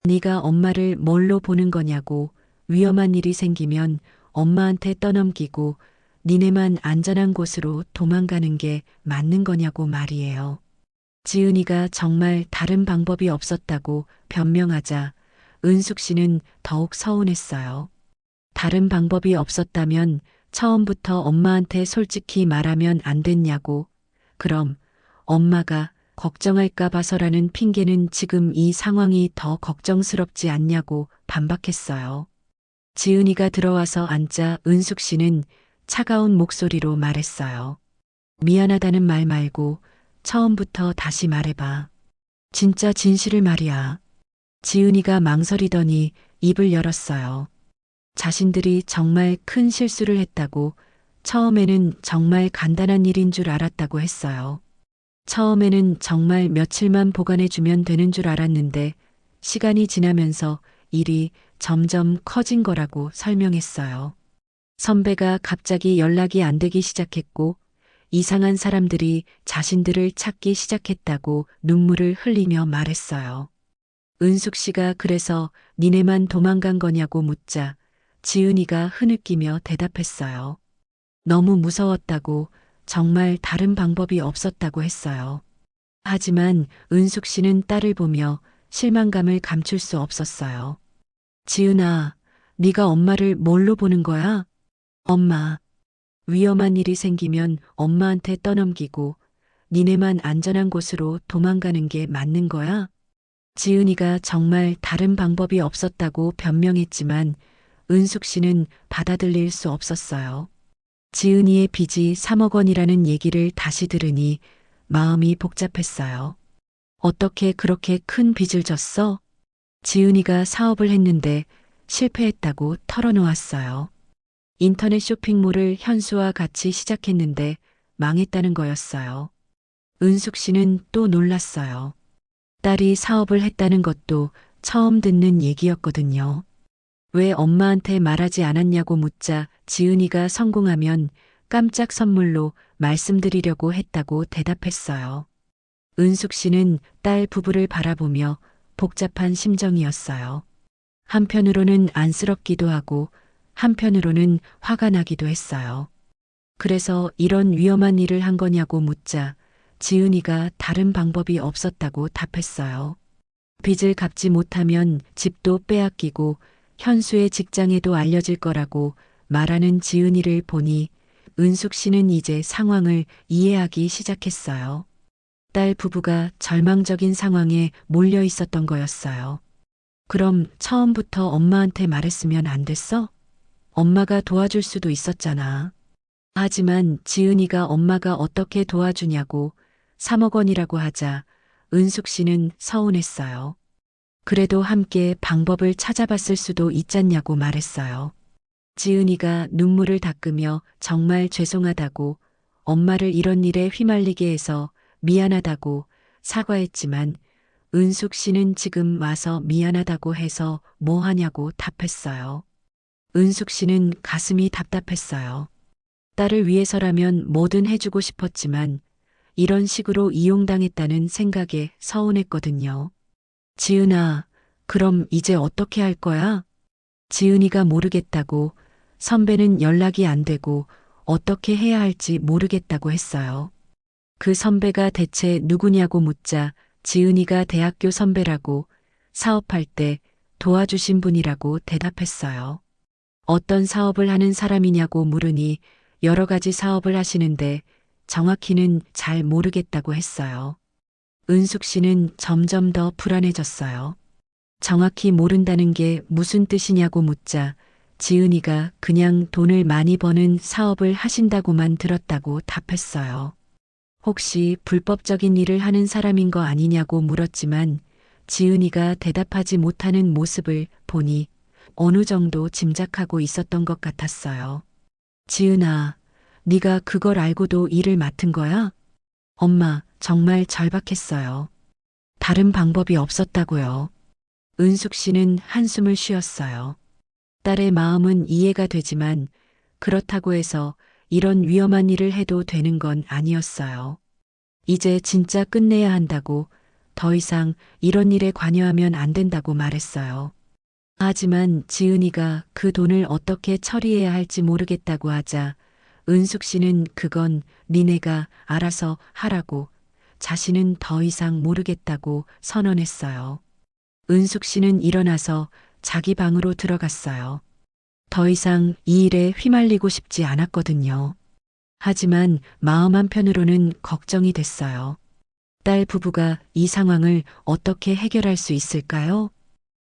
네가 엄마를 뭘로 보는 거냐고. 위험한 일이 생기면 엄마한테 떠넘기고 니네만 안전한 곳으로 도망가는 게 맞는 거냐고 말이에요. 지은이가 정말 다른 방법이 없었다고 변명하자 은숙 씨는 더욱 서운했어요. 다른 방법이 없었다면 처음부터 엄마한테 솔직히 말하면 안 됐냐고. 그럼 엄마가 걱정할까 봐서라는 핑계는 지금 이 상황이 더 걱정스럽지 않냐고 반박했어요. 지은이가 들어와서 앉자 은숙 씨는 차가운 목소리로 말했어요. 미안하다는 말 말고 처음부터 다시 말해봐. 진짜 진실을 말이야. 지은이가 망설이더니 입을 열었어요. 자신들이 정말 큰 실수를 했다고, 처음에는 정말 간단한 일인 줄 알았다고 했어요. 처음에는 정말 며칠만 보관해주면 되는 줄 알았는데 시간이 지나면서 일이 점점 커진 거라고 설명했어요. 선배가 갑자기 연락이 안 되기 시작했고 이상한 사람들이 자신들을 찾기 시작했다고 눈물을 흘리며 말했어요. 은숙 씨가 그래서 니네만 도망간 거냐고 묻자 지은이가 흐느끼며 대답했어요. 너무 무서웠다고, 정말 다른 방법이 없었다고 했어요. 하지만 은숙 씨는 딸을 보며 실망감을 감출 수 없었어요. 지은아, 네가 엄마를 뭘로 보는 거야? 엄마, 위험한 일이 생기면 엄마한테 떠넘기고 니네만 안전한 곳으로 도망가는 게 맞는 거야? 지은이가 정말 다른 방법이 없었다고 변명했지만 은숙 씨는 받아들일 수 없었어요. 지은이의 빚이 3억 원이라는 얘기를 다시 들으니 마음이 복잡했어요. 어떻게 그렇게 큰 빚을 졌어? 지은이가 사업을 했는데 실패했다고 털어놓았어요. 인터넷 쇼핑몰을 현수와 같이 시작했는데 망했다는 거였어요. 은숙 씨는 또 놀랐어요. 딸이 사업을 했다는 것도 처음 듣는 얘기였거든요. 왜 엄마한테 말하지 않았냐고 묻자 지은이가 성공하면 깜짝 선물로 말씀드리려고 했다고 대답했어요. 은숙 씨는 딸 부부를 바라보며 복잡한 심정이었어요. 한편으로는 안쓰럽기도 하고 한편으로는 화가 나기도 했어요. 그래서 이런 위험한 일을 한 거냐고 묻자 지은이가 다른 방법이 없었다고 답했어요. 빚을 갚지 못하면 집도 빼앗기고 현수의 직장에도 알려질 거라고 말하는 지은이를 보니 은숙 씨는 이제 상황을 이해하기 시작했어요. 딸 부부가 절망적인 상황에 몰려 있었던 거였어요. 그럼 처음부터 엄마한테 말했으면 안 됐어? 엄마가 도와줄 수도 있었잖아. 하지만 지은이가 엄마가 어떻게 도와주냐고 3억 원이라고 하자 은숙 씨는 서운했어요. 그래도 함께 방법을 찾아봤을 수도 있잖냐고 말했어요. 지은이가 눈물을 닦으며 정말 죄송하다고, 엄마를 이런 일에 휘말리게 해서 미안하다고 사과했지만 은숙 씨는 지금 와서 미안하다고 해서 뭐 하냐고 답했어요. 은숙 씨는 가슴이 답답했어요. 딸을 위해서라면 뭐든 해주고 싶었지만 이런 식으로 이용당했다는 생각에 서운했거든요. 지은아, 그럼 이제 어떻게 할 거야? 지은이가 모르겠다고, 선배는 연락이 안 되고 어떻게 해야 할지 모르겠다고 했어요. 그 선배가 대체 누구냐고 묻자 지은이가 대학교 선배라고 사업할 때 도와주신 분이라고 대답했어요. 어떤 사업을 하는 사람이냐고 물으니 여러 가지 사업을 하시는데 정확히는 잘 모르겠다고 했어요. 은숙 씨는 점점 더 불안해졌어요. 정확히 모른다는 게 무슨 뜻이냐고 묻자 지은이가 그냥 돈을 많이 버는 사업을 하신다고만 들었다고 답했어요. 혹시 불법적인 일을 하는 사람인 거 아니냐고 물었지만 지은이가 대답하지 못하는 모습을 보니 어느 정도 짐작하고 있었던 것 같았어요. 지은아, 네가 그걸 알고도 일을 맡은 거야? 엄마, 정말 절박했어요. 다른 방법이 없었다고요. 은숙 씨는 한숨을 쉬었어요. 딸의 마음은 이해가 되지만 그렇다고 해서 이런 위험한 일을 해도 되는 건 아니었어요. 이제 진짜 끝내야 한다고 더 이상 이런 일에 관여하면 안 된다고 말했어요. 하지만 지은이가 그 돈을 어떻게 처리해야 할지 모르겠다고 하자 은숙 씨는 그건 니네가 알아서 하라고 자신은 더 이상 모르겠다고 선언했어요. 은숙 씨는 일어나서 자기 방으로 들어갔어요. 더 이상 이 일에 휘말리고 싶지 않았거든요. 하지만 마음 한편으로는 걱정이 됐어요. 딸 부부가 이 상황을 어떻게 해결할 수 있을까요?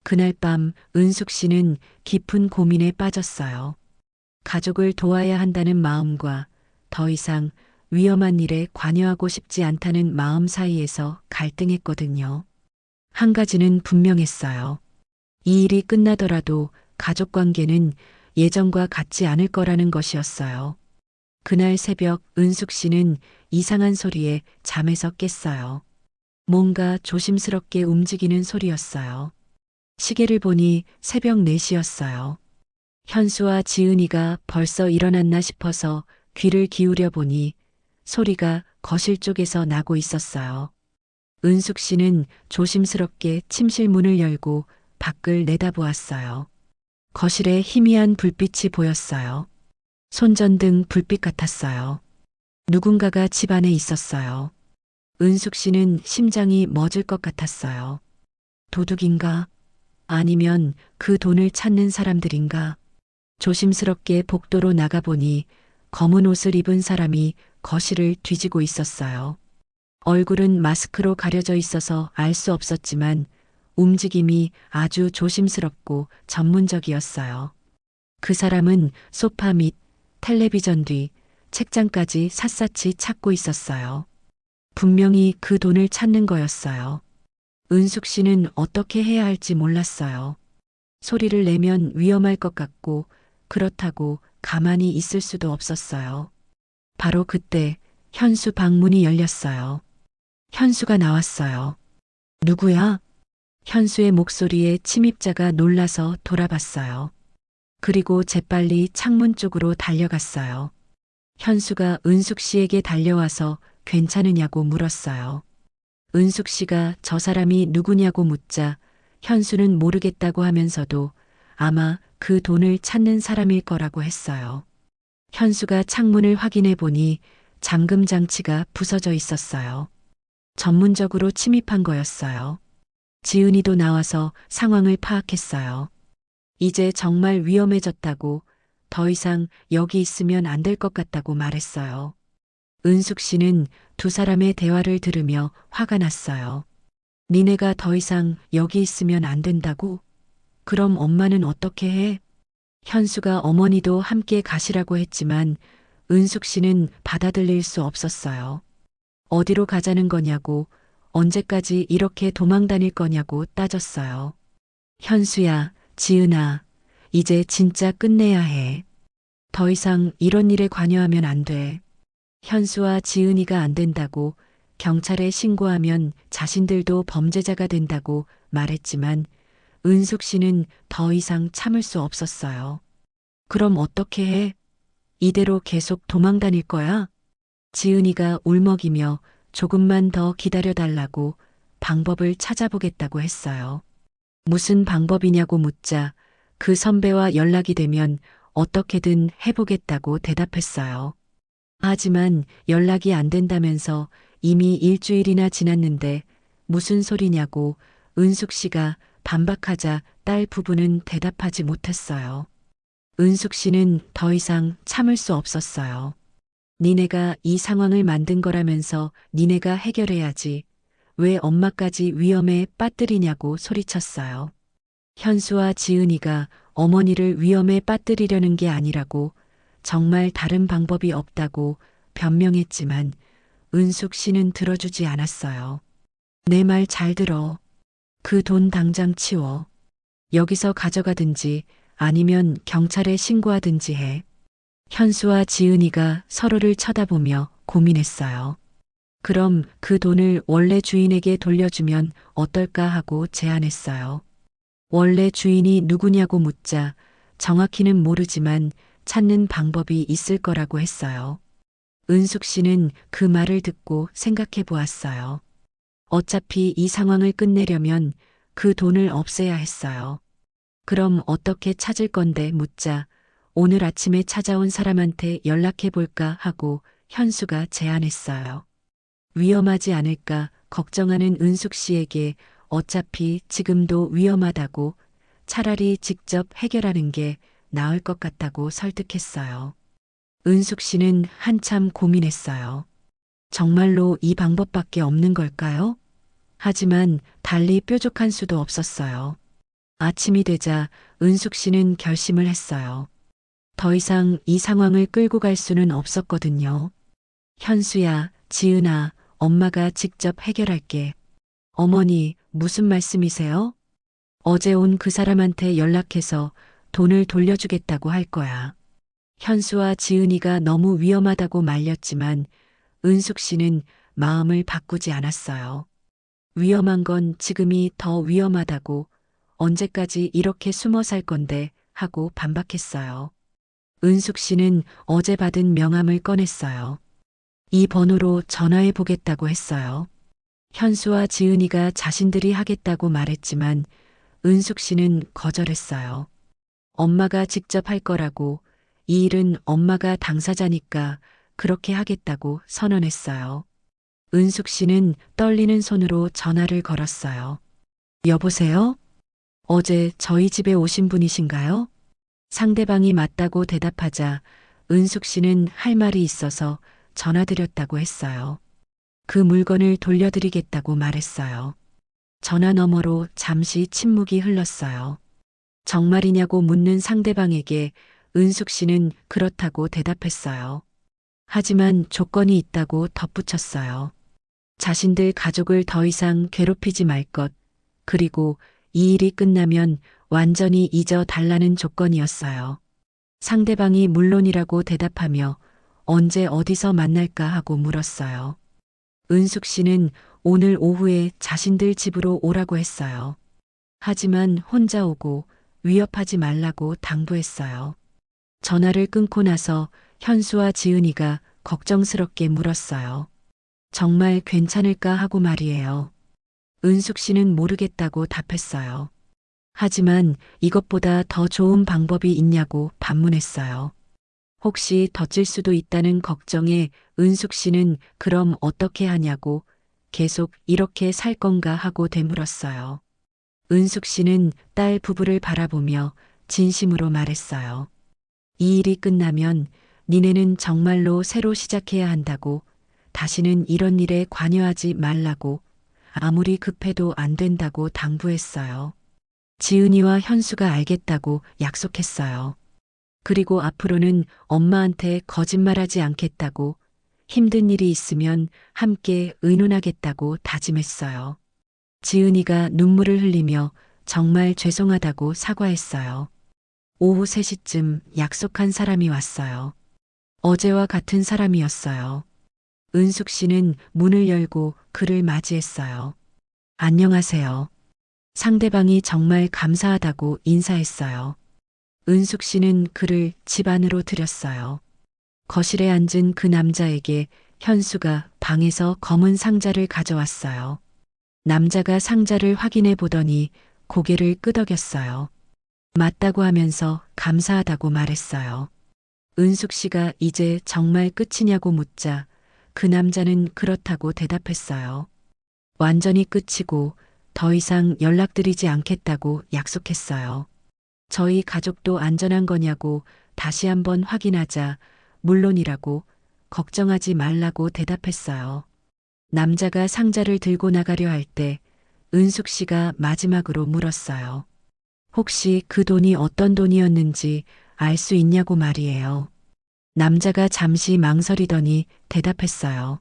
그날 밤 은숙 씨는 깊은 고민에 빠졌어요. 가족을 도와야 한다는 마음과 더 이상 위험한 일에 관여하고 싶지 않다는 마음 사이에서 갈등했거든요. 한 가지는 분명했어요. 이 일이 끝나더라도 가족 관계는 예전과 같지 않을 거라는 것이었어요. 그날 새벽 은숙 씨는 이상한 소리에 잠에서 깼어요. 뭔가 조심스럽게 움직이는 소리였어요. 시계를 보니 새벽 4시였어요. 현수와 지은이가 벌써 일어났나 싶어서 귀를 기울여 보니 소리가 거실 쪽에서 나고 있었어요. 은숙 씨는 조심스럽게 침실 문을 열고 밖을 내다보았어요. 거실에 희미한 불빛이 보였어요. 손전등 불빛 같았어요. 누군가가 집 안에 있었어요. 은숙 씨는 심장이 멎을 것 같았어요. 도둑인가? 아니면 그 돈을 찾는 사람들인가? 조심스럽게 복도로 나가보니 검은 옷을 입은 사람이 거실을 뒤지고 있었어요. 얼굴은 마스크로 가려져 있어서 알 수 없었지만 움직임이 아주 조심스럽고 전문적이었어요. 그 사람은 소파 밑, 텔레비전 뒤, 책장까지 샅샅이 찾고 있었어요. 분명히 그 돈을 찾는 거였어요. 은숙 씨는 어떻게 해야 할지 몰랐어요. 소리를 내면 위험할 것 같고 그렇다고 가만히 있을 수도 없었어요. 바로 그때 현수 방문이 열렸어요. 현수가 나왔어요. 누구야? 현수의 목소리에 침입자가 놀라서 돌아봤어요. 그리고 재빨리 창문 쪽으로 달려갔어요. 현수가 은숙 씨에게 달려와서 괜찮으냐고 물었어요. 은숙 씨가 저 사람이 누구냐고 묻자 현수는 모르겠다고 하면서도 아마 그 돈을 찾는 사람일 거라고 했어요. 현수가 창문을 확인해 보니 잠금 장치가 부서져 있었어요. 전문적으로 침입한 거였어요. 지은이도 나와서 상황을 파악했어요. 이제 정말 위험해졌다고 더 이상 여기 있으면 안 될 것 같다고 말했어요. 은숙 씨는 두 사람의 대화를 들으며 화가 났어요. 니네가 더 이상 여기 있으면 안 된다고? 그럼 엄마는 어떻게 해? 현수가 어머니도 함께 가시라고 했지만 은숙 씨는 받아들일 수 없었어요. 어디로 가자는 거냐고, 언제까지 이렇게 도망 다닐 거냐고 따졌어요. 현수야, 지은아, 이제 진짜 끝내야 해. 더 이상 이런 일에 관여하면 안 돼. 현수와 지은이가 안 된다고 경찰에 신고하면 자신들도 범죄자가 된다고 말했지만 은숙 씨는 더 이상 참을 수 없었어요. 그럼 어떻게 해? 이대로 계속 도망 다닐 거야? 지은이가 울먹이며 조금만 더 기다려달라고 방법을 찾아보겠다고 했어요. 무슨 방법이냐고 묻자 그 선배와 연락이 되면 어떻게든 해보겠다고 대답했어요. 하지만 연락이 안 된다면서 이미 일주일이나 지났는데 무슨 소리냐고 은숙 씨가 반박하자 딸 부부는 대답하지 못했어요. 은숙 씨는 더 이상 참을 수 없었어요. 니네가 이 상황을 만든 거라면서 니네가 해결해야지. 왜 엄마까지 위험에 빠뜨리냐고 소리쳤어요. 현수와 지은이가 어머니를 위험에 빠뜨리려는 게 아니라고 정말 다른 방법이 없다고 변명했지만 은숙 씨는 들어주지 않았어요. 내 말 잘 들어. 그 돈 당장 치워. 여기서 가져가든지 아니면 경찰에 신고하든지 해. 현수와 지은이가 서로를 쳐다보며 고민했어요. 그럼 그 돈을 원래 주인에게 돌려주면 어떨까 하고 제안했어요. 원래 주인이 누구냐고 묻자 정확히는 모르지만 찾는 방법이 있을 거라고 했어요. 은숙 씨는 그 말을 듣고 생각해 보았어요. 어차피 이 상황을 끝내려면 그 돈을 없애야 했어요. 그럼 어떻게 찾을 건데 묻자 오늘 아침에 찾아온 사람한테 연락해 볼까 하고 현수가 제안했어요. 위험하지 않을까 걱정하는 은숙 씨에게 어차피 지금도 위험하다고 차라리 직접 해결하는 게 나을 것 같다고 설득했어요. 은숙 씨는 한참 고민했어요. 정말로 이 방법밖에 없는 걸까요? 하지만 달리 뾰족한 수도 없었어요. 아침이 되자 은숙 씨는 결심을 했어요. 더 이상 이 상황을 끌고 갈 수는 없었거든요. 현수야, 지은아, 엄마가 직접 해결할게. 어머니, 무슨 말씀이세요? 어제 온 그 사람한테 연락해서 돈을 돌려주겠다고 할 거야. 현수와 지은이가 너무 위험하다고 말렸지만 은숙 씨는 마음을 바꾸지 않았어요. 위험한 건 지금이 더 위험하다고 언제까지 이렇게 숨어 살 건데 하고 반박했어요. 은숙 씨는 어제 받은 명함을 꺼냈어요. 이 번호로 전화해 보겠다고 했어요. 현수와 지은이가 자신들이 하겠다고 말했지만 은숙 씨는 거절했어요. 엄마가 직접 할 거라고 이 일은 엄마가 당사자니까 그렇게 하겠다고 선언했어요. 은숙 씨는 떨리는 손으로 전화를 걸었어요. 여보세요? 어제 저희 집에 오신 분이신가요? 상대방이 맞다고 대답하자 은숙 씨는 할 말이 있어서 전화드렸다고 했어요. 그 물건을 돌려드리겠다고 말했어요. 전화 너머로 잠시 침묵이 흘렀어요. 정말이냐고 묻는 상대방에게 은숙 씨는 그렇다고 대답했어요. 하지만 조건이 있다고 덧붙였어요. 자신들 가족을 더 이상 괴롭히지 말 것, 그리고 이 일이 끝나면 완전히 잊어 달라는 조건이었어요. 상대방이 물론이라고 대답하며 언제 어디서 만날까 하고 물었어요. 은숙 씨는 오늘 오후에 자신들 집으로 오라고 했어요. 하지만 혼자 오고 위협하지 말라고 당부했어요. 전화를 끊고 나서 현수와 지은이가 걱정스럽게 물었어요. 정말 괜찮을까 하고 말이에요. 은숙 씨는 모르겠다고 답했어요. 하지만 이것보다 더 좋은 방법이 있냐고 반문했어요. 혹시 덧질 수도 있다는 걱정에 은숙 씨는 그럼 어떻게 하냐고 계속 이렇게 살 건가 하고 되물었어요. 은숙 씨는 딸 부부를 바라보며 진심으로 말했어요. 이 일이 끝나면 니네는 정말로 새로 시작해야 한다고 다시는 이런 일에 관여하지 말라고 아무리 급해도 안 된다고 당부했어요. 지은이와 현수가 알겠다고 약속했어요. 그리고 앞으로는 엄마한테 거짓말하지 않겠다고 힘든 일이 있으면 함께 의논하겠다고 다짐했어요. 지은이가 눈물을 흘리며 정말 죄송하다고 사과했어요. 오후 3시쯤 약속한 사람이 왔어요. 어제와 같은 사람이었어요. 은숙 씨는 문을 열고 그를 맞이했어요. 안녕하세요. 상대방이 정말 감사하다고 인사했어요. 은숙 씨는 그를 집 안으로 들였어요. 거실에 앉은 그 남자에게 현수가 방에서 검은 상자를 가져왔어요. 남자가 상자를 확인해 보더니 고개를 끄덕였어요. 맞다고 하면서 감사하다고 말했어요. 은숙 씨가 이제 정말 끝이냐고 묻자 그 남자는 그렇다고 대답했어요. 완전히 끝이고 더 이상 연락드리지 않겠다고 약속했어요. 저희 가족도 안전한 거냐고 다시 한번 확인하자 물론이라고 걱정하지 말라고 대답했어요. 남자가 상자를 들고 나가려 할 때 은숙 씨가 마지막으로 물었어요. 혹시 그 돈이 어떤 돈이었는지 알 수 있냐고 말이에요. 남자가 잠시 망설이더니 대답했어요.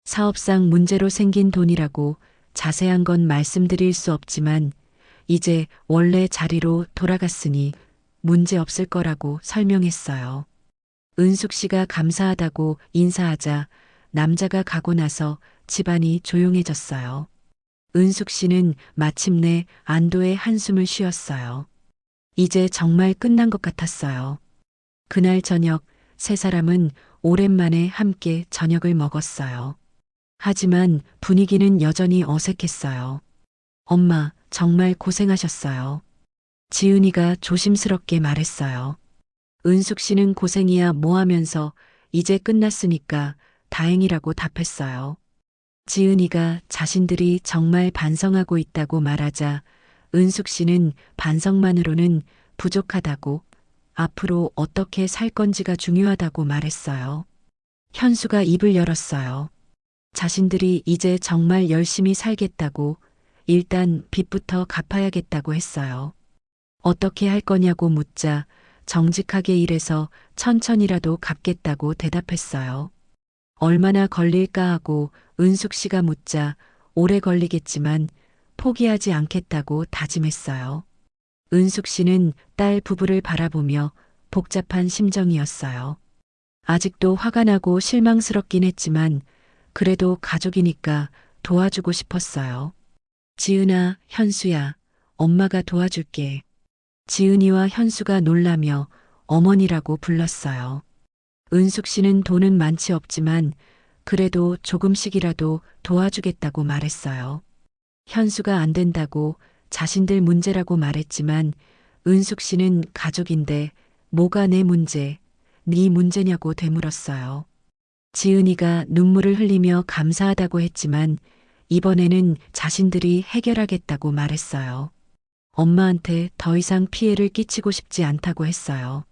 사업상 문제로 생긴 돈이라고 자세한 건 말씀드릴 수 없지만 이제 원래 자리로 돌아갔으니 문제 없을 거라고 설명했어요. 은숙 씨가 감사하다고 인사하자 남자가 가고 나서 집안이 조용해졌어요. 은숙 씨는 마침내 안도의 한숨을 쉬었어요. 이제 정말 끝난 것 같았어요. 그날 저녁 세 사람은 오랜만에 함께 저녁을 먹었어요. 하지만 분위기는 여전히 어색했어요. 엄마, 정말 고생하셨어요. 지은이가 조심스럽게 말했어요. 은숙 씨는 고생이야 뭐 하면서 이제 끝났으니까 다행이라고 답했어요. 지은이가 자신들이 정말 반성하고 있다고 말하자 은숙 씨는 반성만으로는 부족하다고 앞으로 어떻게 살 건지가 중요하다고 말했어요. 현수가 입을 열었어요. 자신들이 이제 정말 열심히 살겠다고 일단 빚부터 갚아야겠다고 했어요. 어떻게 할 거냐고 묻자 정직하게 일해서 천천히라도 갚겠다고 대답했어요. 얼마나 걸릴까 하고 은숙 씨가 묻자 오래 걸리겠지만 포기하지 않겠다고 다짐했어요. 은숙 씨는 딸 부부를 바라보며 복잡한 심정이었어요. 아직도 화가 나고 실망스럽긴 했지만 그래도 가족이니까 도와주고 싶었어요. 지은아, 현수야, 엄마가 도와줄게. 지은이와 현수가 놀라며 어머니라고 불렀어요. 은숙 씨는 돈은 많지 없지만 그래도 조금씩이라도 도와주겠다고 말했어요. 현수가 안 된다고 자신들 문제라고 말했지만 은숙 씨는 가족인데 뭐가 내 문제, 네 문제냐고 되물었어요. 지은이가 눈물을 흘리며 감사하다고 했지만 이번에는 자신들이 해결하겠다고 말했어요. 엄마한테 더 이상 피해를 끼치고 싶지 않다고 했어요.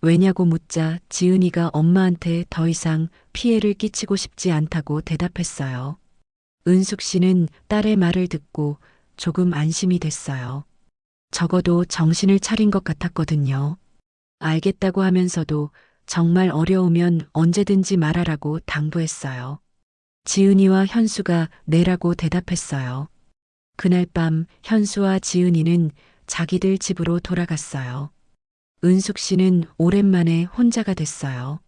왜냐고 묻자 지은이가 엄마한테 더 이상 피해를 끼치고 싶지 않다고 대답했어요. 은숙 씨는 딸의 말을 듣고 조금 안심이 됐어요. 적어도 정신을 차린 것 같았거든요. 알겠다고 하면서도 정말 어려우면 언제든지 말하라고 당부했어요. 지은이와 현수가 네라고 대답했어요. 그날 밤 현수와 지은이는 자기들 집으로 돌아갔어요. 은숙 씨는 오랜만에 혼자가 됐어요.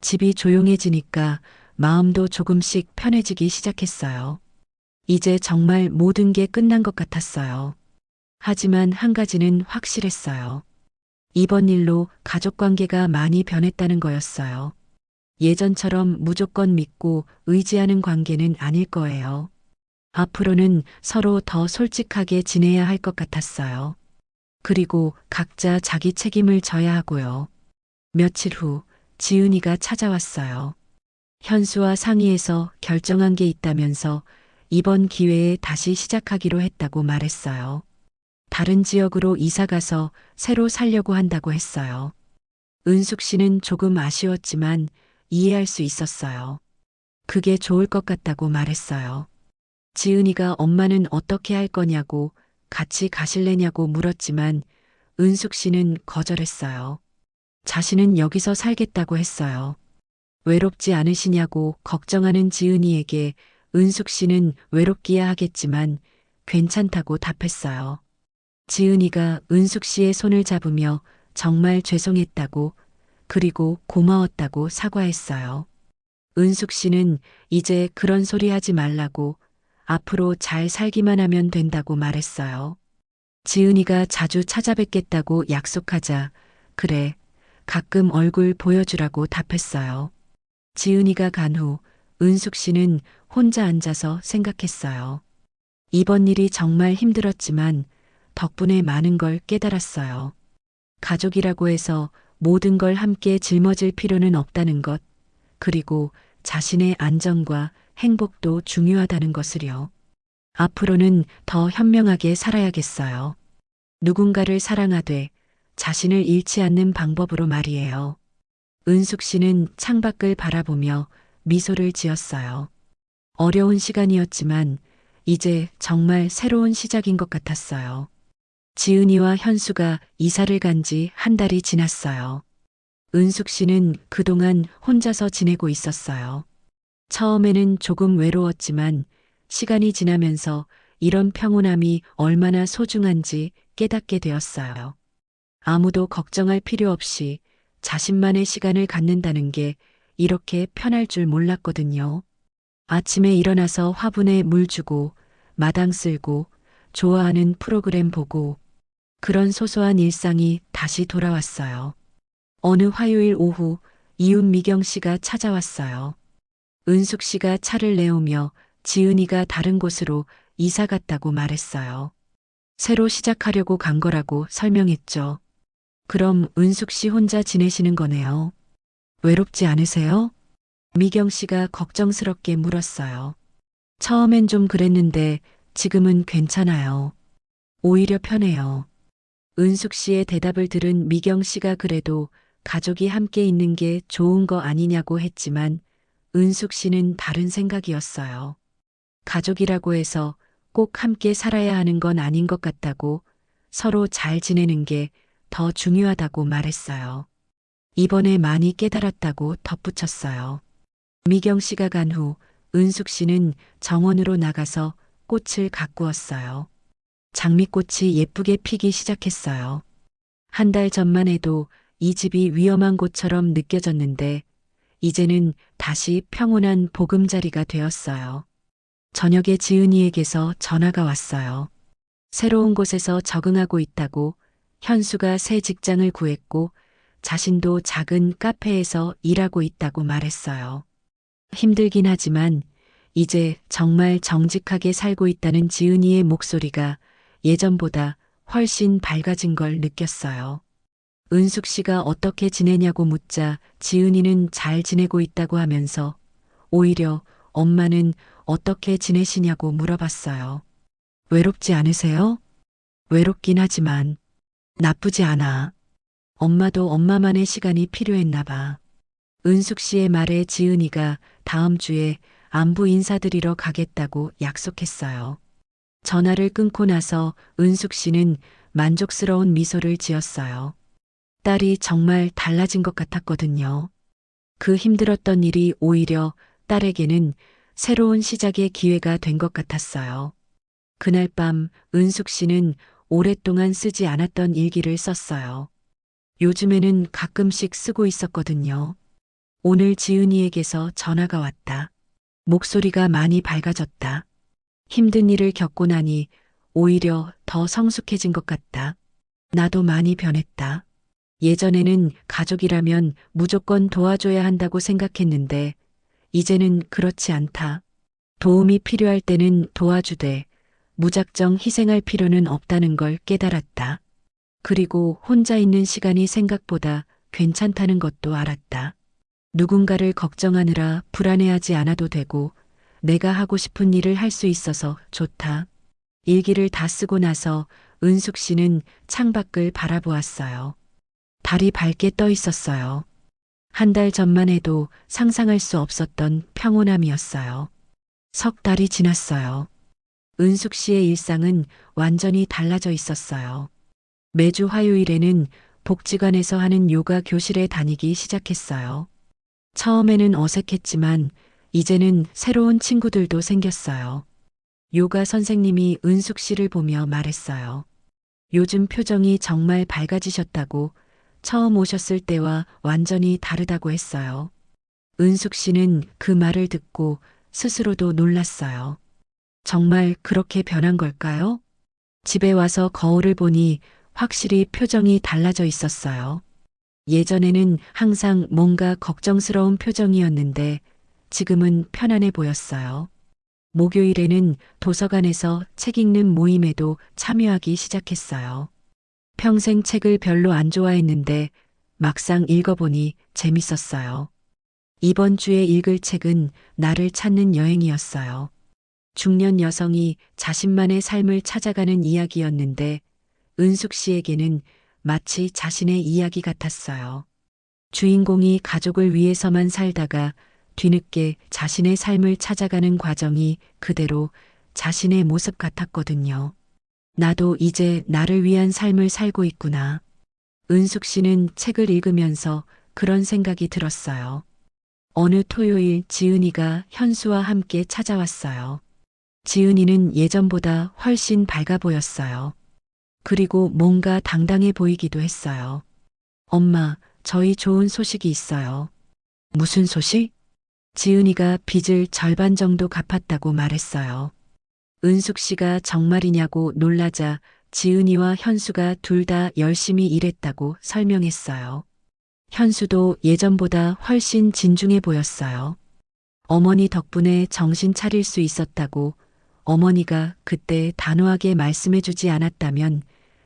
집이 조용해지니까 마음도 조금씩 편해지기 시작했어요. 이제 정말 모든 게 끝난 것 같았어요. 하지만 한 가지는 확실했어요. 이번 일로 가족 관계가 많이 변했다는 거였어요. 예전처럼 무조건 믿고 의지하는 관계는 아닐 거예요. 앞으로는 서로 더 솔직하게 지내야 할 것 같았어요. 그리고 각자 자기 책임을 져야 하고요. 며칠 후 지은이가 찾아왔어요. 현수와 상의해서 결정한 게 있다면서 이번 기회에 다시 시작하기로 했다고 말했어요. 다른 지역으로 이사가서 새로 살려고 한다고 했어요. 은숙 씨는 조금 아쉬웠지만 이해할 수 있었어요. 그게 좋을 것 같다고 말했어요. 지은이가 엄마는 어떻게 할 거냐고 같이 가실래냐고 물었지만 은숙 씨는 거절했어요. 자신은 여기서 살겠다고 했어요. 외롭지 않으시냐고 걱정하는 지은이에게 은숙 씨는 외롭기야 하겠지만 괜찮다고 답했어요. 지은이가 은숙 씨의 손을 잡으며 정말 죄송했다고 그리고 고마웠다고 사과했어요. 은숙 씨는 이제 그런 소리 하지 말라고 앞으로 잘 살기만 하면 된다고 말했어요. 지은이가 자주 찾아뵙겠다고 약속하자 그래, 가끔 얼굴 보여주라고 답했어요. 지은이가 간 후 은숙 씨는 혼자 앉아서 생각했어요. 이번 일이 정말 힘들었지만 덕분에 많은 걸 깨달았어요. 가족이라고 해서 모든 걸 함께 짊어질 필요는 없다는 것, 그리고 자신의 안전과 행복도 중요하다는 것을요. 앞으로는 더 현명하게 살아야겠어요. 누군가를 사랑하되 자신을 잃지 않는 방법으로 말이에요. 은숙 씨는 창밖을 바라보며 미소를 지었어요. 어려운 시간이었지만 이제 정말 새로운 시작인 것 같았어요. 지은이와 현수가 이사를 간 지 한 달이 지났어요. 은숙 씨는 그동안 혼자서 지내고 있었어요. 처음에는 조금 외로웠지만 시간이 지나면서 이런 평온함이 얼마나 소중한지 깨닫게 되었어요. 아무도 걱정할 필요 없이 자신만의 시간을 갖는다는 게 이렇게 편할 줄 몰랐거든요. 아침에 일어나서 화분에 물 주고 마당 쓸고 좋아하는 프로그램 보고 그런 소소한 일상이 다시 돌아왔어요. 어느 화요일 오후 이웃 미경 씨가 찾아왔어요. 은숙 씨가 차를 내오며 지은이가 다른 곳으로 이사 갔다고 말했어요. 새로 시작하려고 간 거라고 설명했죠. 그럼 은숙 씨 혼자 지내시는 거네요. 외롭지 않으세요? 미경 씨가 걱정스럽게 물었어요. 처음엔 좀 그랬는데 지금은 괜찮아요. 오히려 편해요. 은숙 씨의 대답을 들은 미경 씨가 그래도 가족이 함께 있는 게 좋은 거 아니냐고 했지만 은숙 씨는 다른 생각이었어요. 가족이라고 해서 꼭 함께 살아야 하는 건 아닌 것 같다고 서로 잘 지내는 게 더 중요하다고 말했어요. 이번에 많이 깨달았다고 덧붙였어요. 미경 씨가 간 후 은숙 씨는 정원으로 나가서 꽃을 가꾸었어요. 장미꽃이 예쁘게 피기 시작했어요. 한 달 전만 해도 이 집이 위험한 곳처럼 느껴졌는데 이제는 다시 평온한 보금자리가 되었어요. 저녁에 지은이에게서 전화가 왔어요. 새로운 곳에서 적응하고 있다고, 현수가 새 직장을 구했고 자신도 작은 카페에서 일하고 있다고 말했어요. 힘들긴 하지만 이제 정말 정직하게 살고 있다는 지은이의 목소리가 예전보다 훨씬 밝아진 걸 느꼈어요. 은숙 씨가 어떻게 지내냐고 묻자 지은이는 잘 지내고 있다고 하면서 오히려 엄마는 어떻게 지내시냐고 물어봤어요. 외롭지 않으세요? 외롭긴 하지만 나쁘지 않아. 엄마도 엄마만의 시간이 필요했나 봐. 은숙 씨의 말에 지은이가 다음 주에 안부 인사드리러 가겠다고 약속했어요. 전화를 끊고 나서 은숙 씨는 만족스러운 미소를 지었어요. 딸이 정말 달라진 것 같았거든요. 그 힘들었던 일이 오히려 딸에게는 새로운 시작의 기회가 된 것 같았어요. 그날 밤 은숙 씨는 오랫동안 쓰지 않았던 일기를 썼어요. 요즘에는 가끔씩 쓰고 있었거든요. 오늘 지은이에게서 전화가 왔다. 목소리가 많이 밝아졌다. 힘든 일을 겪고 나니 오히려 더 성숙해진 것 같다. 나도 많이 변했다. 예전에는 가족이라면 무조건 도와줘야 한다고 생각했는데 이제는 그렇지 않다. 도움이 필요할 때는 도와주되 무작정 희생할 필요는 없다는 걸 깨달았다. 그리고 혼자 있는 시간이 생각보다 괜찮다는 것도 알았다. 누군가를 걱정하느라 불안해하지 않아도 되고 내가 하고 싶은 일을 할 수 있어서 좋다. 일기를 다 쓰고 나서 은숙 씨는 창밖을 바라보았어요. 달이 밝게 떠 있었어요. 한 달 전만 해도 상상할 수 없었던 평온함이었어요. 석 달이 지났어요. 은숙 씨의 일상은 완전히 달라져 있었어요. 매주 화요일에는 복지관에서 하는 요가 교실에 다니기 시작했어요. 처음에는 어색했지만 이제는 새로운 친구들도 생겼어요. 요가 선생님이 은숙 씨를 보며 말했어요. 요즘 표정이 정말 밝아지셨다고, 처음 오셨을 때와 완전히 다르다고 했어요. 은숙 씨는 그 말을 듣고 스스로도 놀랐어요. 정말 그렇게 변한 걸까요? 집에 와서 거울을 보니 확실히 표정이 달라져 있었어요. 예전에는 항상 뭔가 걱정스러운 표정이었는데 지금은 편안해 보였어요. 목요일에는 도서관에서 책 읽는 모임에도 참여하기 시작했어요. 평생 책을 별로 안 좋아했는데 막상 읽어보니 재밌었어요. 이번 주에 읽을 책은 나를 찾는 여행이었어요. 중년 여성이 자신만의 삶을 찾아가는 이야기였는데 은숙 씨에게는 마치 자신의 이야기 같았어요. 주인공이 가족을 위해서만 살다가 뒤늦게 자신의 삶을 찾아가는 과정이 그대로 자신의 모습 같았거든요. 나도 이제 나를 위한 삶을 살고 있구나. 은숙 씨는 책을 읽으면서 그런 생각이 들었어요. 어느 토요일 지은이가 현수와 함께 찾아왔어요. 지은이는 예전보다 훨씬 밝아 보였어요. 그리고 뭔가 당당해 보이기도 했어요. 엄마, 저희 좋은 소식이 있어요. 무슨 소식? 지은이가 빚을 절반 정도 갚았다고 말했어요. 은숙 씨가 정말이냐고 놀라자 지은이와 현수가 둘 다 열심히 일했다고 설명했어요. 현수도 예전보다 훨씬 진중해 보였어요. 어머니 덕분에 정신 차릴 수 있었다고 어머니가 그때 단호하게 말씀해 주지 않았다면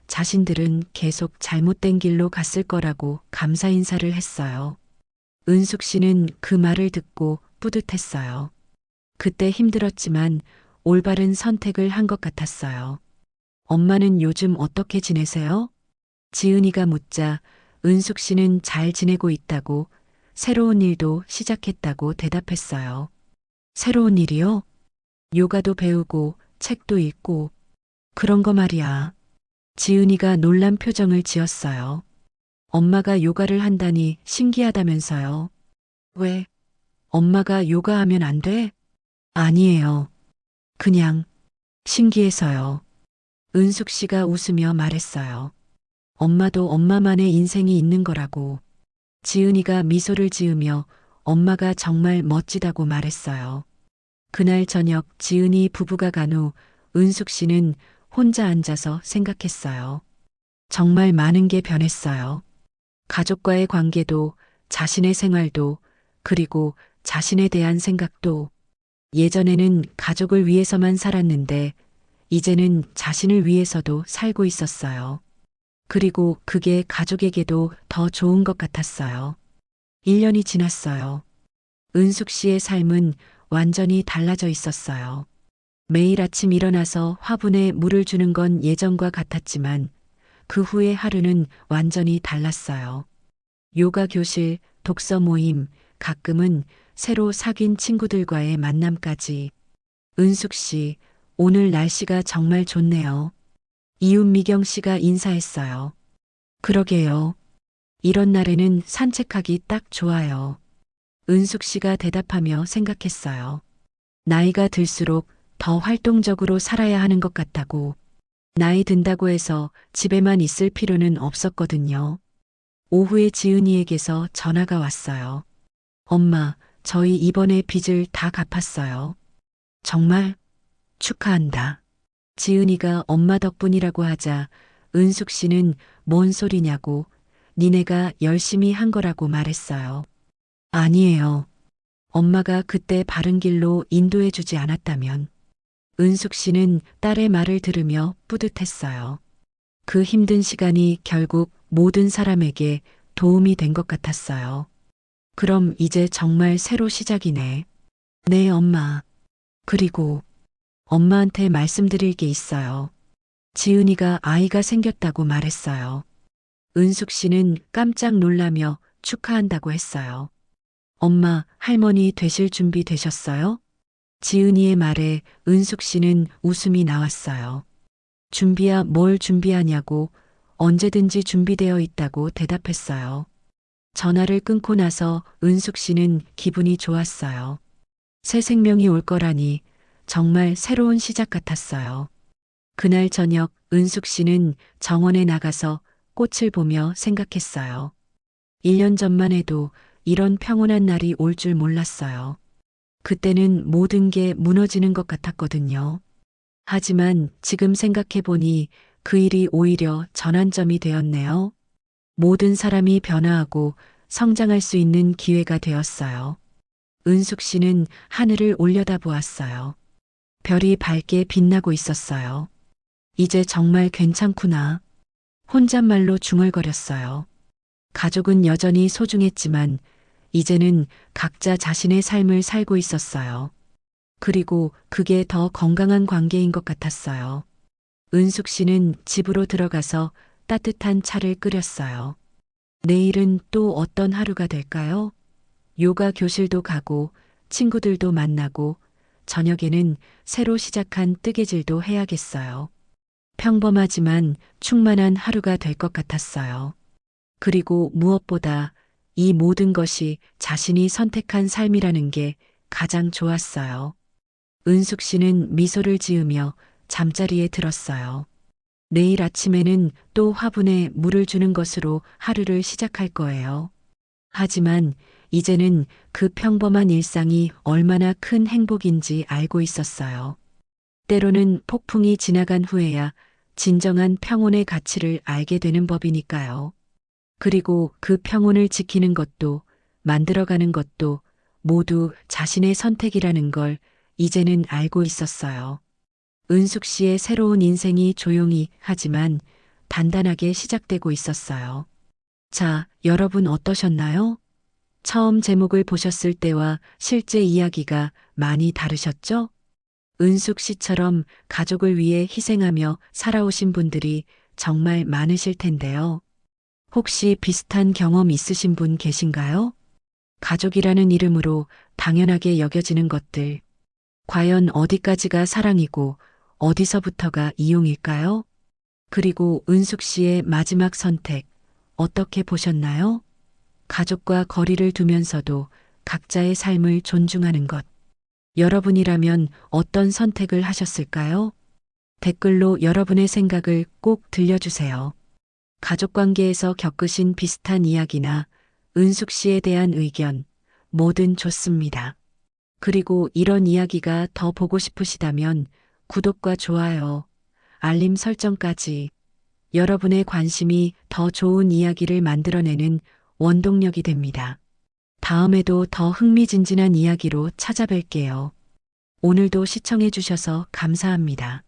자신들은 계속 잘못된 길로 갔을 거라고 감사 인사를 했어요. 은숙 씨는 그 말을 듣고 뿌듯했어요. 그때 힘들었지만 올바른 선택을 한 것 같았어요. 엄마는 요즘 어떻게 지내세요? 지은이가 묻자 은숙 씨는 잘 지내고 있다고 새로운 일도 시작했다고 대답했어요. 새로운 일이요? 요가도 배우고 책도 읽고 그런 거 말이야. 지은이가 놀란 표정을 지었어요. 엄마가 요가를 한다니 신기하다면서요. 왜? 엄마가 요가하면 안 돼? 아니에요. 그냥 신기해서요. 은숙 씨가 웃으며 말했어요. 엄마도 엄마만의 인생이 있는 거라고. 지은이가 미소를 지으며 엄마가 정말 멋지다고 말했어요. 그날 저녁 지은이 부부가 간 후 은숙 씨는 혼자 앉아서 생각했어요. 정말 많은 게 변했어요. 가족과의 관계도, 자신의 생활도, 그리고 자신에 대한 생각도. 예전에는 가족을 위해서만 살았는데, 이제는 자신을 위해서도 살고 있었어요. 그리고 그게 가족에게도 더 좋은 것 같았어요. 1년이 지났어요. 은숙 씨의 삶은 완전히 달라져 있었어요. 매일 아침 일어나서 화분에 물을 주는 건 예전과 같았지만 그 후의 하루는 완전히 달랐어요. 요가 교실, 독서 모임, 가끔은 새로 사귄 친구들과의 만남까지. 은숙 씨, 오늘 날씨가 정말 좋네요. 이웃 미경 씨가 인사했어요. 그러게요. 이런 날에는 산책하기 딱 좋아요. 은숙 씨가 대답하며 생각했어요. 나이가 들수록 더 활동적으로 살아야 하는 것 같다고. 나이 든다고 해서 집에만 있을 필요는 없었거든요. 오후에 지은이에게서 전화가 왔어요. 엄마, 저희 이번에 빚을 다 갚았어요. 정말 축하한다. 지은이가 엄마 덕분이라고 하자 은숙 씨는 뭔 소리냐고 니네가 열심히 한 거라고 말했어요. 아니에요. 엄마가 그때 바른 길로 인도해 주지 않았다면. 은숙 씨는 딸의 말을 들으며 뿌듯했어요. 그 힘든 시간이 결국 모든 사람에게 도움이 된 것 같았어요. 그럼 이제 정말 새로 시작이네. 네, 엄마. 그리고 엄마한테 말씀드릴 게 있어요. 지은이가 아이가 생겼다고 말했어요. 은숙 씨는 깜짝 놀라며 축하한다고 했어요. 엄마, 할머니 되실 준비 되셨어요? 지은이의 말에 은숙 씨는 웃음이 나왔어요. 준비야 뭘 준비하냐고 언제든지 준비되어 있다고 대답했어요. 전화를 끊고 나서 은숙 씨는 기분이 좋았어요. 새 생명이 올 거라니 정말 새로운 시작 같았어요. 그날 저녁 은숙 씨는 정원에 나가서 꽃을 보며 생각했어요. 1년 전만 해도 이런 평온한 날이 올 줄 몰랐어요. 그때는 모든 게 무너지는 것 같았거든요. 하지만 지금 생각해보니 그 일이 오히려 전환점이 되었네요. 모든 사람이 변화하고 성장할 수 있는 기회가 되었어요. 은숙 씨는 하늘을 올려다보았어요. 별이 밝게 빛나고 있었어요. 이제 정말 괜찮구나. 혼잣말로 중얼거렸어요. 가족은 여전히 소중했지만 이제는 각자 자신의 삶을 살고 있었어요. 그리고 그게 더 건강한 관계인 것 같았어요. 은숙 씨는 집으로 들어가서 따뜻한 차를 끓였어요. 내일은 또 어떤 하루가 될까요? 요가 교실도 가고 친구들도 만나고 저녁에는 새로 시작한 뜨개질도 해야겠어요. 평범하지만 충만한 하루가 될 것 같았어요. 그리고 무엇보다 이 모든 것이 자신이 선택한 삶이라는 게 가장 좋았어요. 은숙 씨는 미소를 지으며 잠자리에 들었어요. 내일 아침에는 또 화분에 물을 주는 것으로 하루를 시작할 거예요. 하지만 이제는 그 평범한 일상이 얼마나 큰 행복인지 알고 있었어요. 때로는 폭풍이 지나간 후에야 진정한 평온의 가치를 알게 되는 법이니까요. 그리고 그 평온을 지키는 것도 만들어가는 것도 모두 자신의 선택이라는 걸 이제는 알고 있었어요. 은숙 씨의 새로운 인생이 조용히 하지만 단단하게 시작되고 있었어요. 자, 여러분 어떠셨나요? 처음 제목을 보셨을 때와 실제 이야기가 많이 다르셨죠? 은숙 씨처럼 가족을 위해 희생하며 살아오신 분들이 정말 많으실 텐데요. 혹시 비슷한 경험 있으신 분 계신가요? 가족이라는 이름으로 당연하게 여겨지는 것들. 과연 어디까지가 사랑이고 어디서부터가 이용일까요? 그리고 은숙 씨의 마지막 선택, 어떻게 보셨나요? 가족과 거리를 두면서도 각자의 삶을 존중하는 것. 여러분이라면 어떤 선택을 하셨을까요? 댓글로 여러분의 생각을 꼭 들려주세요. 가족 관계에서 겪으신 비슷한 이야기나 은숙 씨에 대한 의견, 뭐든 좋습니다. 그리고 이런 이야기가 더 보고 싶으시다면 구독과 좋아요, 알림 설정까지 여러분의 관심이 더 좋은 이야기를 만들어내는 원동력이 됩니다. 다음에도 더 흥미진진한 이야기로 찾아뵐게요. 오늘도 시청해 주셔서 감사합니다.